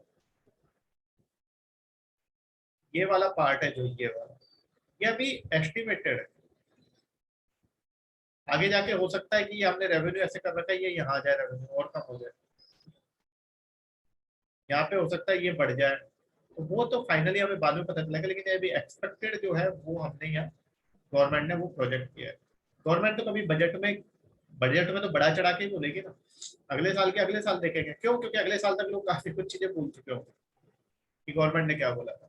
ये वाला पार्ट है जो ये वाला, ये अभी एस्टिमेटेड है। आगे जाके हो सकता है कि ये हमने रेवेन्यू ऐसे कर रखा है, ये यहाँ आ जाए, रेवेन्यू और कम हो जाए, यहाँ पे हो सकता है ये बढ़ जाए, तो वो तो फाइनली हमें बाद में पता चलेगा। लेकिन अभी एक्सपेक्टेड जो है वो हमने यहाँ गवर्नमेंट ने वो प्रोजेक्ट किया है। गवर्नमेंट तो कभी बजट में तो बढ़ा चढ़ा के ही बोलेगी ना, अगले साल के अगले साल देखेंगे, क्यों, क्योंकि अगले साल तक लोग काफी कुछ चीजें भूल चुके होंगे कि गवर्नमेंट ने क्या बोला था।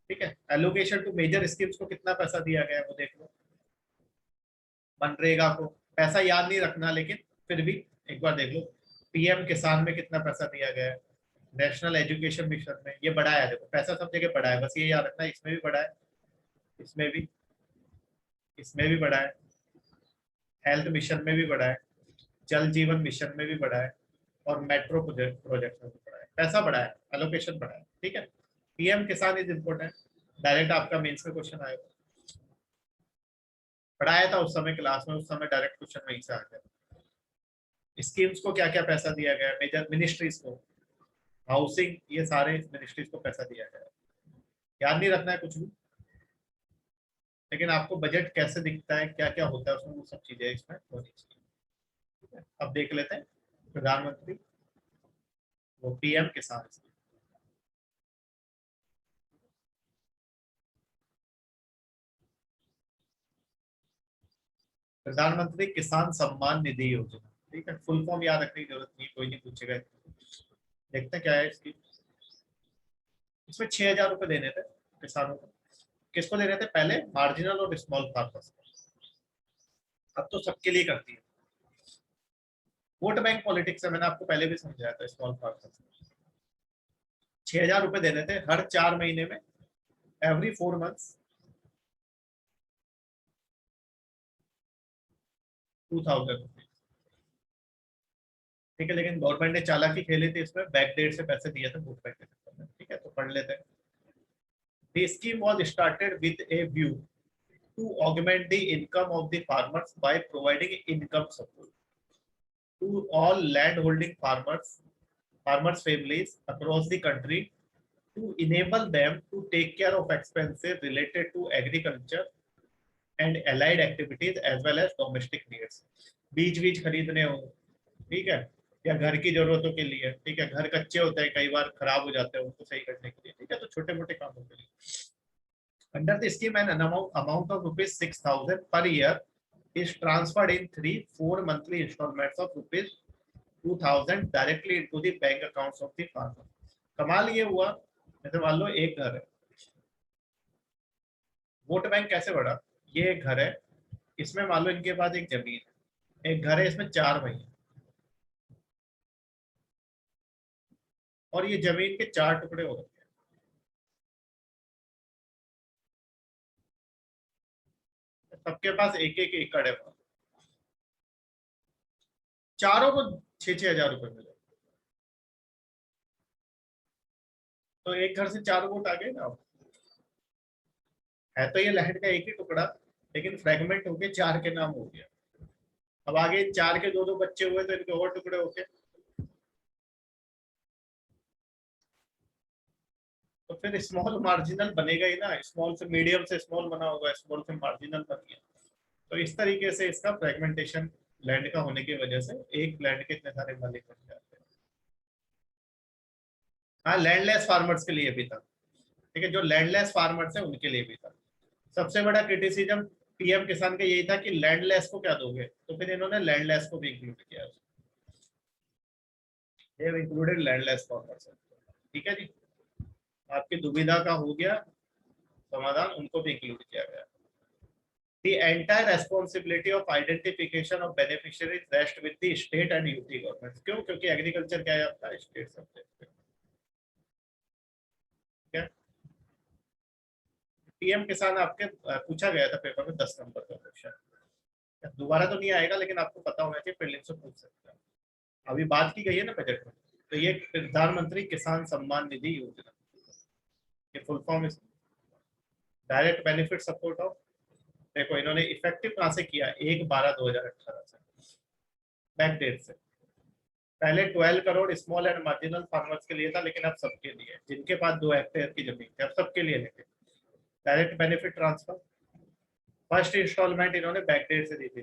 ठीक है, एलोकेशन टू मेजर स्कीम्स को कितना पैसा दिया गया है वो देख लो। मनरेगा को पैसा याद नहीं रखना, लेकिन फिर भी एक बार देख लो। पीएम किसान में कितना पैसा दिया गया है, नेशनल एजुकेशन मिशन में ये बढ़ाया है, देखो पैसा सब जगह बढ़ा है, बस ये याद रखना, इसमें भी बढ़ा है, इसमें भी, इसमें भी बढ़ा है, हेल्थ मिशन में भी बढ़ा है, जल जीवन मिशन में भी बढ़ा है, और मेट्रो प्रोजेक्ट में भी बढ़ा है, पैसा बढ़ा है, एलोकेशन बढ़ा है। ठीक है, पीएम किसान इज इम्पोर्टेंट, डायरेक्ट आपका मेंस का क्वेश्चन आएगा, पढ़ाया था उस समय क्लास में, उस समय डायरेक्ट क्वेश्चन वहीं से आ गया। स्कीम्स को क्या क्या पैसा दिया गया है, मेजर मिनिस्ट्रीज को, हाउसिंग, ये सारे मिनिस्ट्रीज को पैसा दिया गया है, याद नहीं रखना है कुछ भी। लेकिन आपको बजट कैसे दिखता है, क्या क्या होता है उसमें, वो सब चीजें इसमें होनी चाहिए। ठीक है, अब देख लेते हैं प्रधानमंत्री, वो पीएम किसान। प्रधानमंत्री किसान सम्मान निधि योजना, ठीक है, फुल फॉर्म याद रखने की जरूरत नहीं, कोई नहीं पूछेगा। देखते हैं क्या है इसकी। इसमें 6,000 रुपए देने थे किसानों को। किसको देने थे पहले? मार्जिनल और स्मॉल फार्मर्स। अब तो सबके लिए करती है। वोट बैंक पॉलिटिक्स है, मैंने आपको पहले भी समझाया था। स्मॉल फार्मर्स 6,000 रुपए देने थे हर 4 महीने में, एवरी 4 मंथ्स, 2,000 रुपीज। ठीक है, लेकिन गवर्नमेंट ने चालाकी खेली थी इसमें, बैक डेट से पैसे दिए थे वोट बैंक के चक्कर में। ठीक है, तो पढ़ लेते हैं। The scheme was started with a view to augment the income of the farmers by providing income support to all landholding farmers families across the country, to enable them to take care of expenses related to agriculture and allied activities as well as domestic needs। बीज बीज खरीदने हो, ठीक है, या घर की जरूरतों के लिए, ठीक है, घर कच्चे होते हैं कई बार, खराब हो जाते हैं, उनको सही करने के लिए, ठीक है, तो छोटे मोटे कामों के लिए। Under the scheme, an amount of rupees 6,000 per year is transferred in 3 4 monthly installments of rupees 2,000 directly into the bank accounts of the farmer। कमाल ये हुआ, जैसे मान लो एक घर है, वोट बैंक कैसे बढ़ा? ये एक घर है, इसमें मान लो इनके पास एक जमीन है, एक घर है, इसमें 4 भाई हैं, और ये जमीन के 4 टुकड़े हो रखे हैं, सबके पास एक एक एकड़ है, चारों को 6,000 रुपए मिले, तो एक घर से 4 वोट आ गए ना। है तो ये लैंड का एक ही टुकड़ा, लेकिन फ्रेगमेंट होके 4 के नाम हो गया। अब आगे 4 के 2 2 बच्चे हुए तो इनके और टुकड़े होके, तो फिर स्मॉल मार्जिनल बनेगा ही ना, स्मॉल से मीडियम से स्मॉल बना होगा, स्मॉल से मार्जिनल बन गया। तो इस तरीके से इसका फ्रेगमेंटेशन लैंड का होने की वजह से एक लैंड के इतने सारे मालिक बन जाते हैं। हाँ, लैंडलेस फार्मर्स के लिए भी था, ठीक है, जो लैंडलेस फार्मर्स है उनके लिए भी था। सबसे बड़ा क्रिटिसिज्म पीएम किसान का यही था कि लैंडलेस को क्या दोगे, तो फिर इन्होंने लैंडलेस को भी इंक्लूड किया, इंक्लूडेड लैंडलेस फार्मर्स। ठीक है जी, आपकी दुविधा का हो गया समाधान, उनको भी इंक्लूड किया गया। The entire responsibility of identification of beneficiaries rests with the state and UT governments। क्यों? क्योंकि एग्रीकल्चर क्या है आपका स्टेट सब्जेक्ट है। पीएम किसान आपके पूछा गया था पेपर में 10 नंबर का क्वेश्चन, दोबारा तो नहीं आएगा, लेकिन आपको पता होना चाहिए, प्रीलिम्स से पूछ सकते हैं। अभी बात की गई है ना बजट में, तो ये प्रधानमंत्री किसान सम्मान निधि योजना, ये full form direct benefit support of. देखो इन्होंने इफेक्टिव कहां से किया, 1/12/2018 से, बैक डेट से। पहले 12 crore small and marginal farmers के लिए था, लेकिन अब सबके लिए, जिनके पास 2 हेक्टेयर की जमीन थी, अब सबके लिए लेके direct benefit transfer. First instalment इन्होंने बैक डेट से दी थी,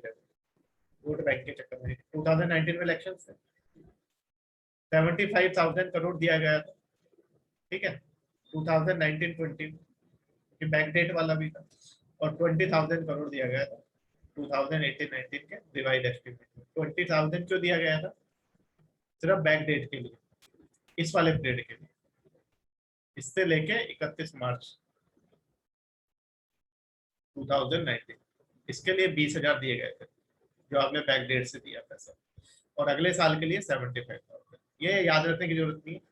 वोट बैंक के चक्कर में 2019 में इलेक्शन से 75,000 करोड़ दिया गया था। ठीक है, 2019-20 बैक डेट वाला भी था, और 20,000 करोड़ दिया गया था 2018-19 के रिवाइज एस्टिमेट में। 20,000 क्यों दिया गया था? सिर्फ बैक डेट के लिए, इस वाले पीरियड के लिए, इससे लेके 31 मार्च 2019, इसके लिए 20,000 दिए गए थे, जो आपने बैक डेट से दिया पैसा, और अगले साल के लिए 75,000। ये याद रखने की जरूरत नहीं है,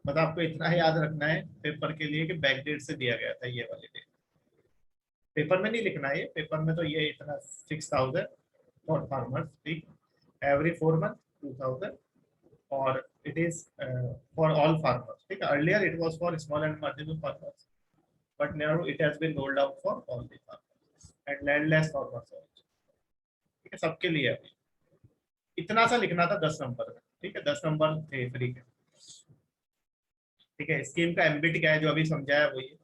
बस आपको इतना याद रखना है पेपर के लिए कि बैक डेट से दिया गया था ये वाली डेट। पेपर में नहीं लिखना है, पेपर में तो ये इतना 6,000 फॉर फार्मर्स, ठीक, एवरी 4 मंथ 2,000, और it is for all farmers। ठीक है, earlier it was for small and marginal farmers, but now it has been rolled out for all the farmers and landless farmers also। ठीक है, सबके लिए अभी इतना सा लिखना था 10 नंबर में। ठीक है, 10 नंबर थे फ्री के। ठीक है, स्कीम का एम्बिट क्या है जो अभी समझाया वो ये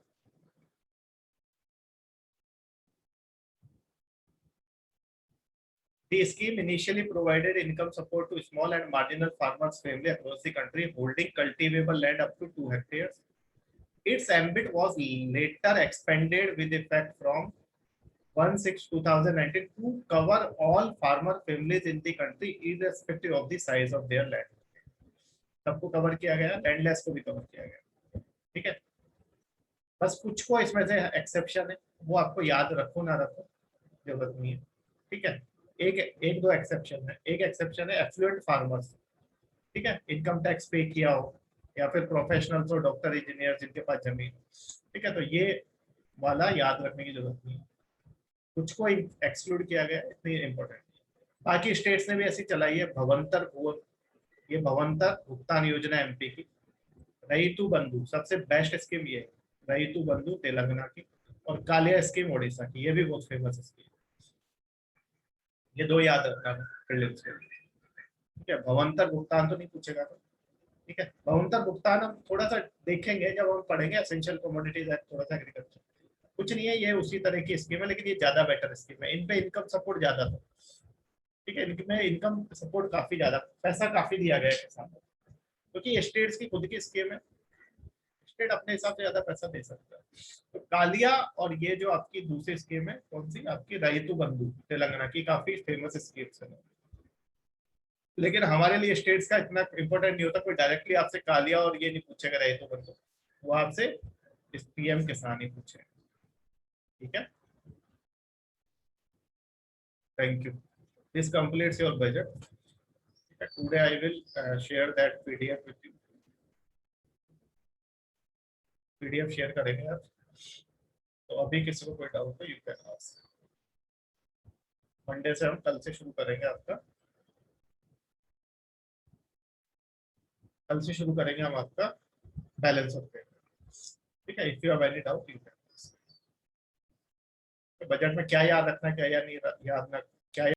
The scheme initially provided income support to small and marginal farmers' family across the country holding cultivable land up to 2 hectares. Its ambit was later expanded with effect from 1/6/2019 to cover all farmer families in the country irrespective of the size of their land. सबको cover किया गया, landless को भी cover किया गया, ठीक है। बस कुछ को इसमें से एक्सेप्शन है, वो आपको याद रखो ना रखो जरूरत नहीं है, ठीक है। एक दो एक्सेप्शन है। एक एक्सेप्शन है एफ्लुएंट फार्मर्स, ठीक है, इनकम टैक्स पे किया हो या फिर प्रोफेशनल्स और डॉक्टर इंजीनियर जिनके पास जमीन, ठीक है, तो ये वाला याद रखने की जरूरत नहीं है। कुछ को एक्सक्लूड किया गया, इतनी इंपॉर्टेंट। बाकी स्टेट्स ने भी ऐसी चलाई है भवंतर, ये भवंतर भुगतान योजना एमपी की, रईतु बंधु सबसे बेस्ट स्कीम ये है, रईतु बंधु तेलंगाना की, और कालिया स्कीम ओडिशा की, ये भी बहुत फेमस स्कीम। ये दो याद रखना प्रीलिम्स के लिए, ठीक है। भवंतर भुगतान तो नहीं पूछेगा तो, ठीक है। भवंतर भुगतान हम थोड़ा सा देखेंगे जब हम पढ़ेंगे एसेंशियल कमोडिटीज एक्ट, थोड़ा सा एग्रीकल्चर, कुछ नहीं है, ये उसी तरह की स्कीम है, लेकिन ये ज्यादा बेटर स्कीम है। इन पे इनकम सपोर्ट ज्यादा था, ठीक है, इनमें इनकम सपोर्ट काफी ज्यादा, पैसा काफी दिया गया है किसानों को, क्योंकि ये स्टेट्स की खुद की स्कीम है, स्टेट अपने हिसाब से ज्यादा पैसा दे सकता है। तो कालिया और ये जो आपकी दूसरी स्कीम है, कौन सी आपकी रईतु बंधु तेलंगाना की, काफी फेमस स्कीम्स है। लेकिन हमारे लिए स्टेट्स का इतना इंपॉर्टेंट नहीं होता, कोई डायरेक्टली आपसे कालिया और ये नहीं पूछेगा रईतु बंधु, वो आपसे पीएम किसान ही पूछे, ठीक है। Thank you. This completes your budget. Today I will share that PDF with you. PDF share करेंगे आप, तो अभी किसी को कोई डाउट है यू कैन आस्क। मंडे से हम कल से शुरू करेंगे आपका, कल से शुरू करेंगे हम आपका बैलेंस ऑफ पेमेंट, ठीक है। If you have any doubt you can ask. Budget में क्या याद रखना, क्या या नहीं याद